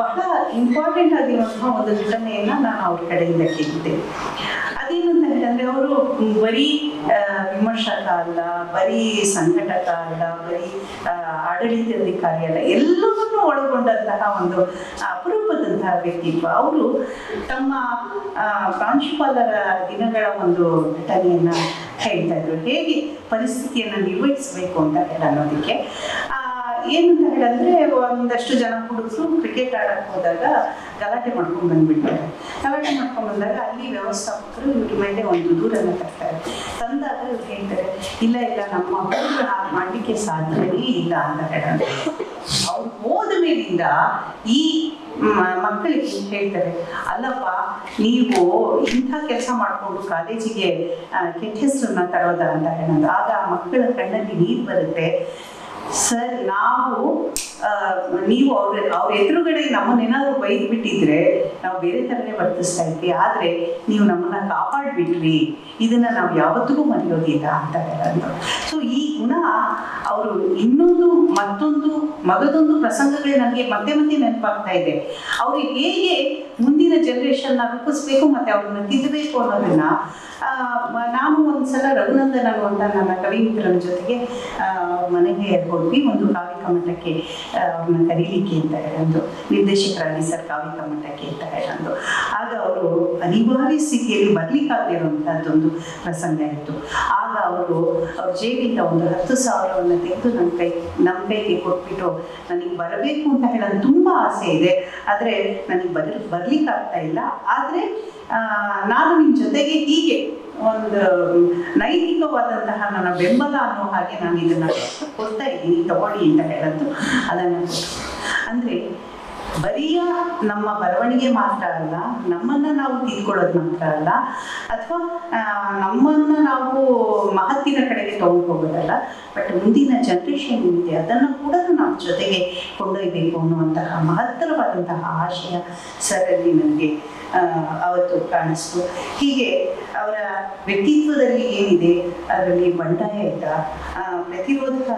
ಬಹಳ ಇಂಪಾರ್ಟೆಂಟ್ ಆಗಿರುವಂತಹ ಒಂದು ಘಟನೆಯನ್ನ ನಾನು ಅವ್ರ ಕಡೆಯಿಂದ ಕೇಳಿದ್ದೆ. ಅದೇನು ಅಂತ ಹೇಳಿದ್ರೆ, ಅವರು ಬರೀ ವಿಮರ್ಶಕ ಅಲ್ಲ, ಬರೀ ಸಂಘಟಕ ಅಲ್ಲ, ಬರೀ ಆಡಳಿತಾಧಿಕಾರಿ ಅಲ್ಲ, ಎಲ್ಲವನ್ನೂ ಒಳಗೊಂಡಂತಹ ಒಂದು ಅಪರೂಪದಂತಹ ವ್ಯಕ್ತಿತ್ವ. ಅವರು ತಮ್ಮ ಪ್ರಾಂಶುಪಾಲರ ದಿನಗಳ ಒಂದು ಘಟನೆಯನ್ನ ಹೇಳ್ತಾ ಇದ್ರು, ಹೇಗೆ ಪರಿಸ್ಥಿತಿಯನ್ನು ನಿರ್ವಹಿಸಬೇಕು ಅಂತ ಅನ್ನೋದಕ್ಕೆ. ಏನಂತ ಹೇಳಿದ್ರೆ, ಒಂದಷ್ಟು ಜನ ಹುಡುಗರು ಕ್ರಿಕೆಟ್ ಆಡಕ್ಕೆ ಹೋದಾಗ ಗಲಾಟೆ ಮಾಡ್ಕೊಂಡು ಬಂದ್ಬಿಡ್ತಾರೆ. ಗಲಾಟೆ ಮಾಡ್ಕೊಂಡು ಬಂದಾಗ ಅಲ್ಲಿ ವ್ಯವಸ್ಥಾಪಕರು ಇವ್ರ ಮೇಲೆ ಒಂದು ದೂರನ್ನು ತರ್ತಾರೆ. ತಂದಾಗ ಇವ್ರು ಹೇಳ್ತಾರೆ, ಇಲ್ಲ ನಮ್ಮ ಹುಡುಗರು ಹಾಗೆ ಮಾಡಲಿಕ್ಕೆ ಸಾಧ್ಯವೇ ಇಲ್ಲ ಅಂತ ಹೇಳೋದು. ಅವ್ರು ಹೋದ ಮೇಲಿಂದ ಈ ಮಕ್ಕಳಿಗೆ ಹೇಳ್ತಾರೆ, ಅಲ್ಲಪ್ಪ ನೀವು ಇಂಥ ಕೆಲಸ ಮಾಡಿಕೊಂಡು ಕಾಲೇಜಿಗೆ ಕೆಟ್ಟ ಹೆಸರನ್ನ ತರೋದ ಅಂತ ಹೇಳೋದು. ಆಗ ಆ ಮಕ್ಕಳ ಕಣ್ಣಲ್ಲಿ ನೀರು ಬರುತ್ತೆ. ಸರ್, ನೀವು ಅವ್ರ ಎದುರುಗಡೆ ನಮ್ಮನ್ನೇನಾದ್ರೂ ಬೈದ್ಬಿಟ್ಟಿದ್ರೆ ನಾವು ಬೇರೆ ಥರನೇ ವರ್ತಿಸ್ತಾ ಇದ್ವಿ, ಆದರೆ ನೀವು ನಮ್ಮನ್ನ ಕಾಪಾಡ್ಬಿಟ್ರಿ, ಇದನ್ನ ನಾವು ಯಾವತ್ತಿಗೂ ಮರೆಯೋದಿಲ್ಲ ಅಂತ ಹೇಳೋದು. ಸೊ ಈ ಗುಣ ಅವರು ಮಗದೊಂದು ಪ್ರಸಂಗಗಳು ನನಗೆ ಮತ್ತೆ ನೆನಪಾಗ್ತಾ ಇದೆ. ಅವರು ಹೇಗೆ ಮುಂದಿನ ಜನರೇಷನ್ನ ರೂಪಿಸ್ಬೇಕು ಮತ್ತೆ ಅವ್ರನ್ನ ತಿದ್ದಬೇಕು ಅನ್ನೋದನ್ನ ನಾನು ಒಂದ್ಸಲ ರಘುನಂದನ್ ಅನ್ನುವಂಥ ನನ್ನ ಕವಿ ಮಿತ್ರನ ಜೊತೆಗೆ ಮನೆಗೆ ಹೋದ್ವಿ. ಒಂದು ಕಾವ್ಯ ಮಠಕ್ಕೆ ಅವ್ರನ್ನ ಕರೀಲಿಕ್ಕೆ ಅಂತ ಹೇಳಂದು, ನಿರ್ದೇಶಕರಾಗಿ ಸರ್ ಕಾವ್ಯ ಮಠಕ್ಕೆ ಅಂತ ಹೇಳಂದು. ಆಗ ಅವರು ಅನಿವಾರ್ಯ ಸ್ಥಿತಿಯಲ್ಲಿ ಬರ್ಲಿಕ್ಕಾಗದಿರುವಂಥದ್ದೊಂದು ಪ್ರಸಂಗ ಇತ್ತು. ಆಗ ಅವ್ರ ಜೇಬಿಂದ ಒಂದು 10,000 ತೆಗೆದು ನಮ್ಮ ಕೈಗೆ ಕೊಟ್ಬಿಟ್ಟು, ನನಗೆ ಬರಬೇಕು ಅಂತ ಹೇಳೋದು ತುಂಬ ಆಸೆ ಇದೆ, ಆದರೆ ನನಗೆ ಬರ್ಲಿಕ್ಕಾಗ್ತಾ ಇಲ್ಲ, ಆದರೆ ನಾನು ನಿಮ್ಮ ಜೊತೆಗೆ ಹೀಗೆ ಒಂದು ನೈತಿಕವಾದಂತಹ ನನ್ನ ಬೆಂಬಲ ಅನ್ನೋ ಹಾಗೆ ನಾನು ಇದನ್ನ ಕೊಡ್ತಾ ಇದ್ದೀನಿ, ತಗೊಳ್ಳಿ ಅಂತ ಹೇಳೋದು. ಅದನ್ನು ಅಂದರೆ ಬರೀಯ ನಮ್ಮ ಬರವಣಿಗೆ ಮಾತ್ರ ಅಲ್ಲ, ನಮ್ಮನ್ನ ನಾವು ತಿಳ್ಕೊಳ್ಳೋದು ಮಾತ್ರ ಅಲ್ಲ, ಅಥವಾ ನಮ್ಮನ್ನ ನಾವು ಮಹತ್ತಿನ ಕಡೆಗೆ ತಗೊಂಡು ಹೋಗೋದಲ್ಲ, ಬಟ್ ಮುಂದಿನ ಜನ್ರೇಷನ್ ಏನಿದೆ ಅದನ್ನು ಕೂಡ ನಾವು ಜೊತೆಗೆ ಕೊಂಡೊಯ್ಯಬೇಕು ಅನ್ನುವಂತಹ ಮಹತ್ತರವಾದಂತಹ ಆಶಯ ಸರಲ್ಲಿ ನನಗೆ ಅವತ್ತು ಕಾಣಿಸ್ತು. ಹೀಗೆ ಅವರ ವ್ಯಕ್ತಿತ್ವದಲ್ಲಿ ಏನಿದೆ ಅದರಲ್ಲಿ ಬಂಡಾಯ ಇಲ್ಲ, ಪ್ರತಿರೋಧಕ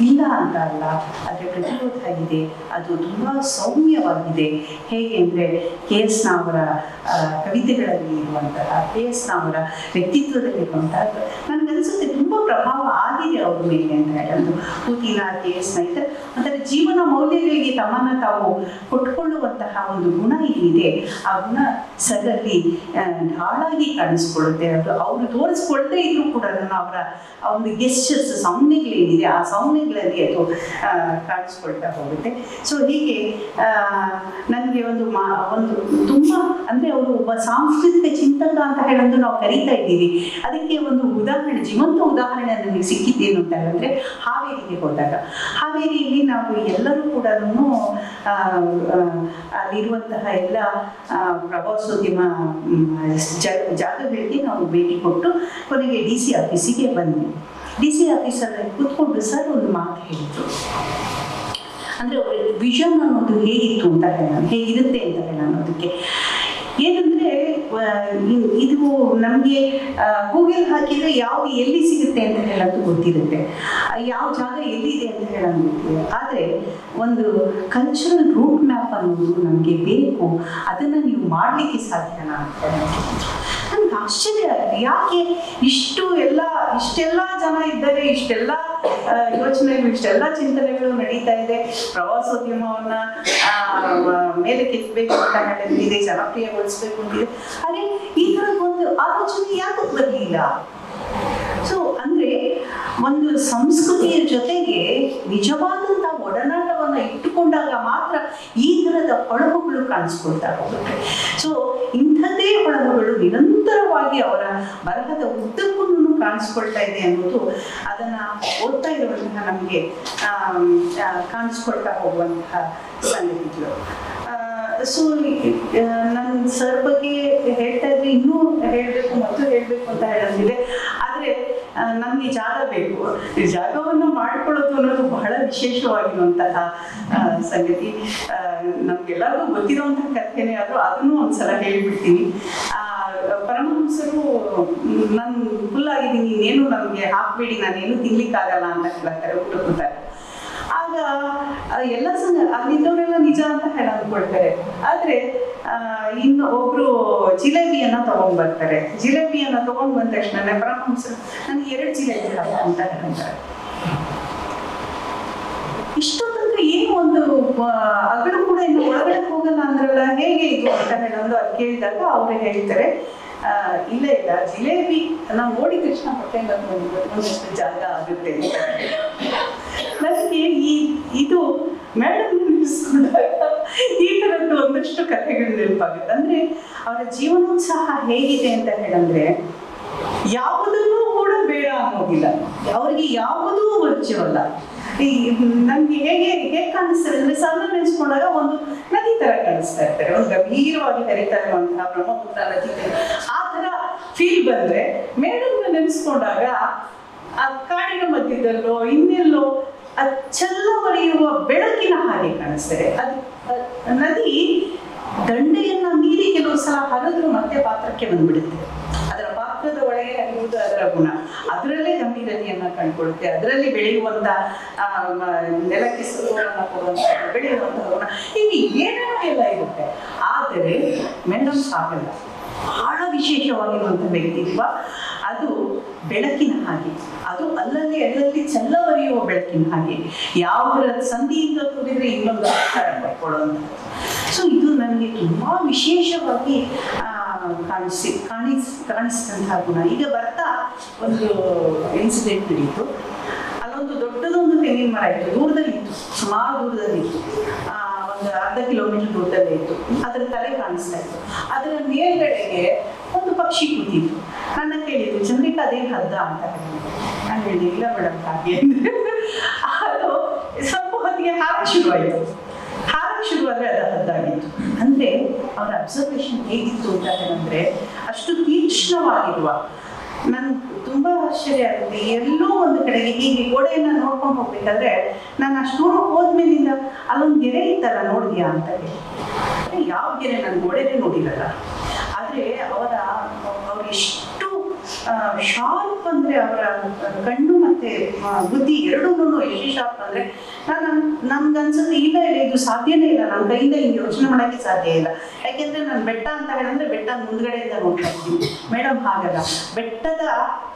ಇಲ್ಲ ಅಂತ ಅಲ್ಲ, ಆದರೆ ಪ್ರತಿರೋಧ ಇದೆ, ಅದು ತುಂಬ ಸೌಮ್ಯವಾಗಿದೆ. ಹೇಗೆ ಅಂದರೆ KS ಅವರ ಕವಿತೆಗಳಲ್ಲಿ ಇರುವಂತಹ, KS ಅವರ ವ್ಯಕ್ತಿತ್ವದಲ್ಲಿರುವಂತಹ ನನಗನ್ಸುತ್ತೆ ತುಂಬ ಪ್ರಭಾವ ಆಗಿದೆ ಅವ್ರ ಮೇಲೆ ಅಂತ ಹೇಳೋದು. ಪೂತಿನ KS ಒಂಥರ ಜೀವನ ಮೌಲ್ಯಗಳಿಗೆ ತಮ್ಮನ್ನು ತಾವು ಕೊಟ್ಕೊಳ್ಳುವಂತಹ ಒಂದು ಗುಣ ಏನಿದೆ, ಆ ಗುಣ ಸರಲ್ಲಿ ಢಾಳಾಗಿ ಕಾಣಿಸ್ಕೊಳ್ಳುತ್ತೆ. ಅವರು ತೋರಿಸ್ಕೊಳ್ದೇ ಇದ್ರೂ ಕೂಡ ಅವರ ಒಂದು ಗೆಸ್ಚರ್ಸ್, ಸೌಮ್ಯಗಳೇನಿದೆ ಆ ಸೌಮ್ಯಗಳಲ್ಲಿ ಅದು ಕಾಣಿಸ್ಕೊಳ್ತಾ ಹೋಗುತ್ತೆ. ಸೊ ಹೀಗೆ ನನಗೆ ಒಂದು ತುಂಬ ಅಂದರೆ ಅವರು ಒಬ್ಬ ಸಾಂಸ್ಕೃತಿಕ ಚಿಂತಕ ಅಂತ ಹೇಳೋದು ನಾವು ಕರೀತಾ ಇದ್ದೀವಿ. ಅದಕ್ಕೆ ಒಂದು ಉದಾಹರಣೆ, ಜೀವಂತ ಉದಾಹರಣೆ ನನಗೆ ಸಿಕ್ಕಿದ್ದೇನು ಅಂತ ಹೇಳಿದ್ರೆ ಹಾವೇರಿಗೆ ಹೋದಾಗ, ಹಾವೇರಿಯಲ್ಲಿ ನಾವು ಎಲ್ಲರೂ ಕೂಡ ಅಲ್ಲಿರುವಂತಹ ಎಲ್ಲ ಪ್ರವಾಸೋದ್ಯಮ ಜಾಗಗಳಿಗೆ ನಾವು ಭೇಟಿ ಕೊಟ್ಟು ಕೊನೆಗೆ DC ಆಫೀಸಿಗೆ ಬಂದ್ವಿ. DC ಆಫೀಸಲ್ಲಿ ಕೂತ್ಕೊಂಡು ಸರ್ ಒಂದು ಮಾತು ಹೇಳಿದ್ರು. ಅಂದರೆ ಅವರ ವಿಷನ್ ಅನ್ನೋದು ಹೇಗಿತ್ತು ಅಂತ ಹೇಳೋಣ, ಹೇಗಿರುತ್ತೆ ಅಂತ ಹೇಳೋಣ. ಅದಕ್ಕೆ ಏನಂದರೆ ಇದು ನಮಗೆ ಗೂಗಲ್ ಹಾಕಿದರೆ ಯಾವುದು ಎಲ್ಲಿ ಸಿಗುತ್ತೆ ಅಂತ ಹೇಳೋದು ಗೊತ್ತಿರುತ್ತೆ, ಯಾವ ಜಾಗ ಎಲ್ಲಿದೆ ಅಂತ ಹೇಳೋದು ಗೊತ್ತಿದೆ. ಆದರೆ ಒಂದು ಕಲ್ಚರಲ್ ರೂಟ್ ಮ್ಯಾಪ್ ಅನ್ನೋದು ನಮಗೆ ಬೇಕು, ಅದನ್ನು ನೀವು ಮಾಡಲಿಕ್ಕೆ ಸಾಧ್ಯನಾ ಅಂತ ನನಗೆ ಆಶ್ಚರ್ಯ ಆಗಿದೆ. ಯಾಕೆ ಇಷ್ಟೆಲ್ಲ ಜನ ಇದ್ದಾರೆ, ಇಷ್ಟೆಲ್ಲ ಯೋಚನೆಗಳು, ಇಷ್ಟೆಲ್ಲ ಚಿಂತನೆಗಳು ನಡೀತಾ ಇದೆ, ಪ್ರವಾಸೋದ್ಯಮವನ್ನು ಮೇಲೆ ಕೆತ್ತಬೇಕು ಅಂತ ಹೇಳಿದೆ, ಜನಪ್ರಿಯಗೊಳಿಸ್ಬೇಕು ಅಂತಿದೆ, ಆದರೆ ಈ ಥರದ ಒಂದು ಆಲೋಚನೆ ಯಾಕೆ ಬರಲಿಲ್ಲ? ಸೊ ಅಂದರೆ ಒಂದು ಸಂಸ್ಕೃತಿಯ ಜೊತೆಗೆ ನಿಜವಾದಂಥ ಒಡನಾಟವನ್ನು ಇಟ್ಟುಕೊಂಡಾಗ ಮಾತ್ರ ಈ ಥರದ ಹೊಳಹುಗಳು ಕಾಣಿಸ್ಕೊಳ್ತಾ ಹೋಗುತ್ತೆ. ಸೊ ಇಂಥದ್ದೇ ಹೊಳಹುಗಳು ನಿರಂತರವಾಗಿ ಅವರ ಬರಹದ ಉದ್ದಕ್ಕೂ ಕಾಣಿಸ್ಕೊಳ್ತಾ ಇದೆ ಅನ್ನೋದು ಅದನ್ನು ಓದ್ತಾ ಇರುವಂತಹ ನಮಗೆ ಕಾಣಿಸ್ಕೊಳ್ತಾ ಹೋಗುವಂತಹ ಸಂಗತಿಗಳು. ಸೊ ನನ್ನ ಸರ್ ಬಗ್ಗೆ ಹೇಳ್ತಾ ಇದ್ರೆ ಇನ್ನೂ ಹೇಳಬೇಕು ಅಂತ ಹೇಳೋದಿದೆ. ಆದರೆ ನನಗೆ ಜಾಗ ಬೇಕು, ಈ ಜಾಗವನ್ನು ಮಾಡಿಕೊಳ್ಳೋದು ಅನ್ನೋದು ಬಹಳ ವಿಶೇಷವಾಗಿರುವಂತಹ ಸಂಗತಿ. ನಮಗೆಲ್ಲರಿಗೂ ಗೊತ್ತಿರುವಂತಹ ಕಥೆನೇ ಆದರೂ ಅದನ್ನು ಒಂದ್ಸಲ ಹೇಳಿಬಿಡ್ತೀನಿ. ಪರಮಹಂಸರು ನಾನು ಫುಲ್ ಆಗಿದ್ದೀನಿ, ಇನ್ನೇನು ನನಗೆ ಹಾಕಬೇಡಿ, ನಾನೇನು ತಿನ್ಲಿಕ್ಕಾಗಲ್ಲ ಅಂತ ಹೇಳ್ತಾರೆ, ಊಟಕ್ಕೋತಾರೆ. ಆಗ ಎಲ್ಲ ಅಲ್ಲಿದ್ದವರೆಲ್ಲ ನಿಜ ಅಂತ ಹೇಳಿ ಅಂದ್ಕೊಳ್ತಾರೆ. ಆದರೆ ಇನ್ನು ಒಬ್ರು ಜಿಲೇಬಿಯನ್ನು ತಗೊಂಡ್ಬರ್ತಾರೆ. ಜಿಲೇಬಿಯನ್ನು ತಗೊಂಡು ಬಂದ ತಕ್ಷಣ ಪರಮಹಂಸರು ನನಗೆ 2 ಜಿಲೇಬಿ ಹಾಕು ಅಂತ ಹೇಳ್ತಾರೆ. ಇಷ್ಟು ತನಕ ಏನು ಒಂದು ಅಗಳು ಕೂಡ ಇನ್ನು ಒಳಗಡೆ ಹೋಗಲ್ಲ ಅಂದ್ರಲ್ಲ, ಹೇಗೆ ಇದು ಅಂತ ಹೇಳೋದು ಅದು ಕೇಳಿದಾಗ ಅವರೇ ಹೇಳ್ತಾರೆ, ಇಲ್ಲ ಜಿಲೇಬಿ ನಾವು ನೋಡಿದ ತಕ್ಷಣ ಹೊಟ್ಟೆಯಿಂದ ಒಂದಷ್ಟು ಜಾಗ ಆಗುತ್ತೆ ಅಂತ. ನನಗೆ ಇದು ಮೇಡಮ್ ಈ ಥರದ್ದು ಒಂದಷ್ಟು ಕಥೆಗಳು ನೆನಪಾಗುತ್ತೆ. ಅಂದರೆ ಅವರ ಜೀವನೋತ್ಸಾಹ ಹೇಗಿದೆ ಅಂತ ಹೇಳಿದ್ರೆ ಯಾವುದನ್ನೂ ಕೂಡ ಬೇಡ ಅನ್ನೋದಿಲ್ಲ, ಅವರಿಗೆ ಯಾವುದೂ ವರ್ಜ್ಯವಲ್ಲ. ನಮ್ಗೆ ಹೇಗೆ ಕಾಣಿಸ್ತಾರೆ ಅಂದ್ರೆ ಸಣ್ಣ ನೆನೆಸ್ಕೊಂಡಾಗ ಒಂದು ನದಿ ತರ ಕಾಣಿಸ್ತಾ ಇರ್ತಾರೆ, ಒಂದು ಗಂಭೀರವಾಗಿ ಹರಿತಾ ಇರುವಂತಹ ಬ್ರಹ್ಮಪುತ್ರ ನದಿ ಆ ತರ ಫೀಲ್ ಬಂದ್ರೆ, ಮೇಡಮ್ ನೆನೆಸ್ಕೊಂಡಾಗ ಆ ಕಾಡಿನ ಮಧ್ಯದಲ್ಲೋ ಇನ್ನೆಲ್ಲೋ ಚಲ್ಲವರಿಯುವ ಬೆಳಕಿನ ಹಾಗೆ ಕಾಣಿಸ್ತಾರೆ. ಅದು ನದಿ ದಂಡೆಯನ್ನ ಮೀರಿ ಕೆಲವು ಸಲ ಹರಿದ್ರು ಮತ್ತೆ ಪಾತ್ರಕ್ಕೆ ಬಂದ್ಬಿಡುತ್ತೆ. ಅದರ ಪಾತ್ರದ ಒಳಗೆ ಹರಿಯುವುದು ಅದರ ಗುಣ, ಅದರಲ್ಲೇ ಗಂಭೀರತೆಯನ್ನ ಕಂಡುಕೊಳ್ಳುತ್ತೆ, ಅದರಲ್ಲಿ ಬೆಳೆಯುವಂತ ನೆಲಕ್ಕೆ ಸತ್ವವನ್ನು ಕೊಡುವಂತ ಬೆಳೆಯುವಂತಹ ಗುಣ, ಹೀಗೆ ಏನೇನೋ ಎಲ್ಲ ಇರುತ್ತೆ. ಆದರೆ ಮೇಡಮ್ ಆಗಲ್ಲ, ಬಹಳ ವಿಶೇಷವಾಗಿರುವಂಥ ವ್ಯಕ್ತಿತ್ವ. ಅದು ಬೆಳಕಿನ ಹಾಗೆ, ಅದು ಅಲ್ಲಲ್ಲಿ ಚೆಲ್ಲವರಿಯುವ ಬೆಳಕಿನ ಹಾಗೆ, ಯಾವುದರ ಸಂಧಿಯಿಂದ ಕೂಡಿದ್ರೆ ಇನ್ನೊಂದು ಆಕಾರ ಪಡ್ಕೊಳ್ಳುವಂಥದ್ದು. ಸೊ ಇದು ನನಗೆ ತುಂಬ ವಿಶೇಷವಾಗಿ ಕಾಣಿಸಿದಂತಹ ಗುಣ. ಈಗ ಬರ್ತಾ ಒಂದು ಇನ್ಸಿಡೆಂಟ್ ನಡೀತು. ಅಲ್ಲೊಂದು ದೊಡ್ಡದೊಂದು ತೆಂಗಿನ ಮರ ಇತ್ತು, ದೂರದಲ್ಲಿತ್ತು, ಸುಮಾರು ದೂರದಲ್ಲಿತ್ತು, ಒಂದು ಅರ್ಧ ಕಿಲೋಮೀಟರ್ ದೂರದಲ್ಲೇ ಇತ್ತು. ಅದರ ತಲೆ ಕಾಣಿಸ್ತಾ ಇತ್ತು. ಅದರ ಮೇಲ್ಗಡೆಗೆ ಒಂದು ಪಕ್ಷಿ ಕೂತಿತ್ತು. ನನ್ನ ಕೇಳಿದ್ರು, ಚಂದ್ರಿಕಾ ಅದೇನು ಹದ್ದ ಅಂತ ಹೇಳಿದ್ರು. ನಾನು ಹೇಳಿದೆ, ಇಲ್ಲ ಮೇಡಮ್ ಹಾಗೆ. ಅದು ಸ್ವಲ್ಪ ಹೊತ್ತಿಗೆ ಹಾರಕ್ಕೆ ಶುರುವಾದರೆ ಅದು ಹದ್ದಾಗಿತ್ತು. ಅಂದರೆ ಅವರ ಅಬ್ಸರ್ವೇಷನ್ ಹೇಗಿತ್ತು ಅಂತ ಹೇಳಿದ್ರೆ ಅಷ್ಟು ತೀಕ್ಷ್ಣವಾಗಿರುವ. ನನ್ಗೆ ತುಂಬ ಆಶ್ಚರ್ಯ ಆಗುತ್ತೆ. ಎಲ್ಲೋ ಒಂದು ಕಡೆಗೆ ಹೀಗೆ ಗೋಡೆಯನ್ನು ನೋಡ್ಕೊಂಡು ಹೋಗ್ಬೇಕಾದ್ರೆ ನಾನು ಅಷ್ಟು ದೂರ ಹೋದ್ಮೇಲಿಂದ ಅಲ್ಲೊಂದು ಗೆರೆ ಇತ್ತಲ್ಲ, ನೋಡಿದ್ಯಾ ಅಂತ ಹೇಳಿ. ಯಾವ ಗೆರೆ? ನಾನು ಗೋಡೆನೇ ನೋಡಿರಲ್ಲ. ಆದರೆ ಅವರು ಎಷ್ಟು ಶಾರ್ಪ್ ಅಂದರೆ ಅವರ ಕಣ್ಣು ಮತ್ತು ಬುದ್ಧಿ ಎರಡೂ ಎಷ್ಟು ಶಾರ್ಪ್ ಅಂದರೆ ನನ್ಗನ್ಸುತ್ತೆ ಇಲ್ಲ ಇದು ಸಾಧ್ಯನೇ ಇಲ್ಲ, ನನ್ನ ಕೈಯಿಂದ ಹಿಂಗೆ ಯೋಚನೆ ಮಾಡೋಕ್ಕೆ ಸಾಧ್ಯ ಇಲ್ಲ. ಯಾಕೆಂದರೆ ನಾನು ಬೆಟ್ಟ ಅಂತ ಹೇಳಿದ್ರೆ ಬೆಟ್ಟ ಮುಂದ್ಗಡೆಯಿಂದ ನೋಡ್ತಾ ಇದ್ದೀನಿ. ಮೇಡಮ್ ಹಾಗಲ್ಲ, ಬೆಟ್ಟದ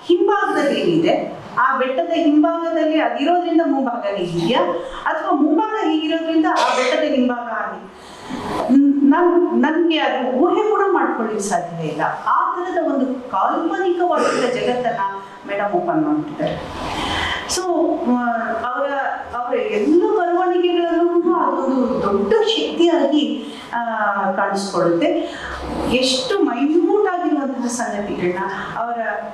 ಹಿಂಭಾಗದಲ್ಲಿ ಏನಿದೆ ಆ ಬೆಟ್ಟದ ಹಿಂಭಾಗದಲ್ಲಿ ಅದಿರೋದ್ರಿಂದ ಮುಂಭಾಗ ಹೀಗಿದೆಯಾ, ಅಥವಾ ಮುಂಭಾಗ ಹೀಗಿರೋದ್ರಿಂದ ಆ ಬೆಟ್ಟದ ಹಿಂಭಾಗ ಆಗಿ ನನಗೆ ಅದು ಊಹೆ ಕೂಡ ಮಾಡ್ಕೊಳ್ಳಿಕ್ಕೆ ಸಾಧ್ಯ ಇಲ್ಲ. ಆ ಥರದ ಒಂದು ಕಾಲ್ಪನಿಕವಾದ ಜಗತ್ತನ್ನ ಮೇಡಮ್ ಓಪನ್ ಮಾಡ್ತಿದ್ದಾರೆ. ಸೊ ಅವರ ಎಲ್ಲ ಬರವಣಿಗೆಗಳಲ್ಲೂ ಅದೊಂದು ದೊಡ್ಡ ಶಕ್ತಿಯಾಗಿ ಕಾಣಿಸ್ಕೊಳ್ಳುತ್ತೆ. ಎಷ್ಟು ಮೈನ್ಯೂಟ್ ಆಗಿರುವಂತಹ ಸಂಗತಿಗಳನ್ನ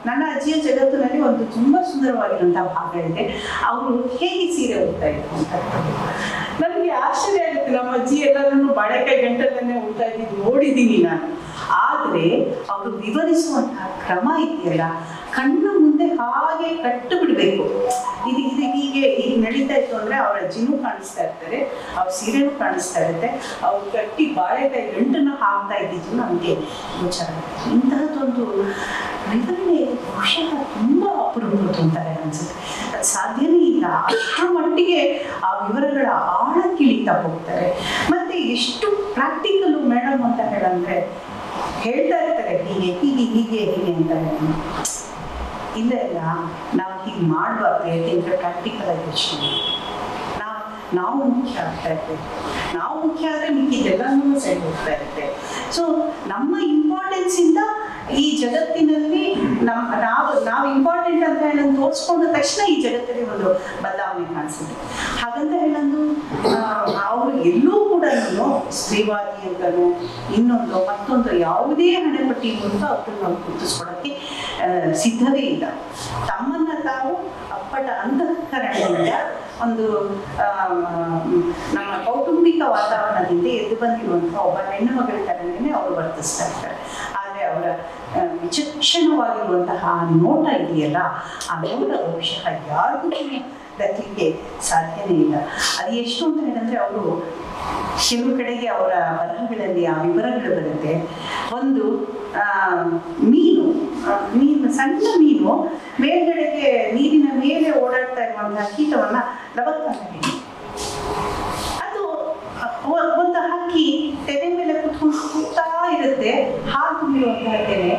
ನನ್ನ ಅಜ್ಜಿಯ ಜಗತ್ತಿನಲ್ಲಿ ಒಂದು ತುಂಬ ಸುಂದರವಾಗಿರುವಂತಹ ಭಾಗ ಇದೆ. ಅವರು ಹೇಗೆ ಸೀರೆ ಉಡ್ತಾ ಇದ್ರು ಅಂತ ನನಗೆ ಆಶ್ಚರ್ಯ ಆಗುತ್ತೆ. ನಮ್ಮ ಅಜ್ಜಿ ಎಲ್ಲರನ್ನು ಬಾಳೆಕಾಯಿ ಗಂಟಲನ್ನೇ ಉಡ್ತಾ ಇದ್ದಿದ್ದು ನೋಡಿದ್ದೀನಿ ನಾನು. ಆದರೆ ಅವರು ವಿವರಿಸುವಂತಹ ಕ್ರಮ ಇದೆಯಲ್ಲ, ಕಣ್ಣು ಮುಂದೆ ಹಾಗೆ ಕಟ್ಟು ಬಿಡಬೇಕು. ಇದು ಹೀಗೆ ನಡೀತಾ ಇತ್ತು ಅಂದರೆ ಅವರ ಅಜ್ಜಿನೂ ಕಾಣಿಸ್ತಾ ಇರ್ತಾರೆ, ಅವ್ರ ಸೀರೆನೂ ಕಾಣಿಸ್ತಾ ಇರುತ್ತೆ, ಅವ್ರು ಕಟ್ಟಿ ಬಾಳೆಕಾಯಿ ಗಂಟನ್ನು ಹಾಕ್ತಾ ಇದ್ದಿದ್ದು ನಮಗೆ ಗೋಚರ. ಇಂತಹದ್ದೊಂದು ವಿವರಣೆ ಬಹುಶಃ ತುಂಬ ಅಪರೂಪದ್ದು ಅಂತಾರೆ ಅನ್ಸುತ್ತೆ. ಅದು ಸಾಧ್ಯನೇ ಇಲ್ಲ. ಅಷ್ಟರ ಮಟ್ಟಿಗೆ ಆ ವಿವರಗಳ ಆಳಕ್ಕಿಳಿತಾ ಹೋಗ್ತಾರೆ. ಮತ್ತೆ ಎಷ್ಟು ಪ್ರಾಕ್ಟಿಕಲು ಮೇಡಮ್ ಅಂತ ಹೇಳಂದ್ರೆ ಹೇಳ್ತಾ ಇರ್ತಾರೆ ಹೀಗೆ ಹೀಗೆ ಹೀಗೆ ಹೀಗೆ ಅಂತ ಹೇಳಿ. ಇಲ್ಲ ನಾವು ಹೀಗೆ ಮಾಡಬಾರ್ದು, ಯಾಕೆಂದ್ರೆ ಪ್ರಾಕ್ಟಿಕಲ್ ಆಗಿ ಯೋಚನೆ ನಾವು ಮುಖ್ಯ ಆಗ್ತಾ ಇರ್ತೇವೆ. ನಾವು ಮುಖ್ಯ ಆದರೆ ಮಿಕ್ಕಿದೆಲ್ಲನೂ ಸರಿ ಹೋಗ್ತಾ ಇರುತ್ತೆ. ಸೊ ನಮ್ಮ ಇಂಪಾರ್ಟೆನ್ಸ್ ಇಂದ ಈ ಜಗತ್ತಿನಲ್ಲಿ ನಾವು ಇಂಪಾರ್ಟೆಂಟ್ ಅಂತ ಹೇಳಿ ತೋರಿಸ್ಕೊಂಡ ತಕ್ಷಣ ಈ ಜಗತ್ತಲ್ಲಿ ಒಂದು ಬದಲಾವಣೆ ಕಾಣಿಸುತ್ತೆ. ಹಾಗಂತ ಹೇಳಂದು ಅವರು ಎಲ್ಲೂ ಕೂಡ ಸ್ತ್ರೀವಾದಿ ಅಂತನೋ ಇನ್ನೊಂದು ಮತ್ತೊಂದು ಯಾವುದೇ ಹಣೆಪಟ್ಟಿ ಮೂಲಕ ಅವ್ರನ್ನ ನಾವು ಗುರುತಿಸ್ಕೊಡೋಕ್ಕೆ ಸಿದ್ಧವೇ ಇಲ್ಲ. ತಮ್ಮನ್ನ ತಾವು ಅಪ್ಪಟ ಅಂತಃಕರಣದಿಂದ ಒಂದು ನಮ್ಮ ಕೌಟುಂಬಿಕ ವಾತಾವರಣದಿಂದ ಎದ್ದು ಬಂದಿರುವಂತಹ ಒಬ್ಬ ಹೆಣ್ಣು ಮಗಳ ಥರನೇ ಅವರು ವರ್ತಿಸ್ತಾ ಇರ್ತಾರೆ. ಆದರೆ ಅವರ ವಿಚಕ್ಷಣವಾಗಿರುವಂತಹ ನೋಟ ಇದೆಯಲ್ಲ, ಆ ನೋಟ ಬಹುಶಃ ಯಾರಿಗೂ ದಕ್ಕಲಿಕ್ಕೆ ಸಾಧ್ಯನೇ ಇಲ್ಲ. ಅದು ಎಷ್ಟು ಅಂತ ಹೇಳಿದ್ರೆ ಅವರು ಕೆಲವು ಕಡೆಗೆ ಅವರ ಬರಹಗಳಲ್ಲಿ ಆ ವಿವರಗಳು ಬರುತ್ತೆ. ಒಂದು ಮೀನು ಸಣ್ಣ ಮೀನು ಮೇಲ್ಗಡೆಗೆ ನೀರಿನ ಮೇಲೆ ಓಡಾಡ್ತಾ ಇರುವಂತಹ ಕೀಟವನ್ನ ಲವಕ್ಕ ಅದು ಒಂದು ಹಕ್ಕಿ ತೆನೆ ಮೇಲೆ ಕುತ್ಕೊಂಡು ಕೂಗ್ತಾ ಇರುತ್ತೆ, ಹಾಲು ತುಂಬಿರುವಂತಹ ತೆನೆ.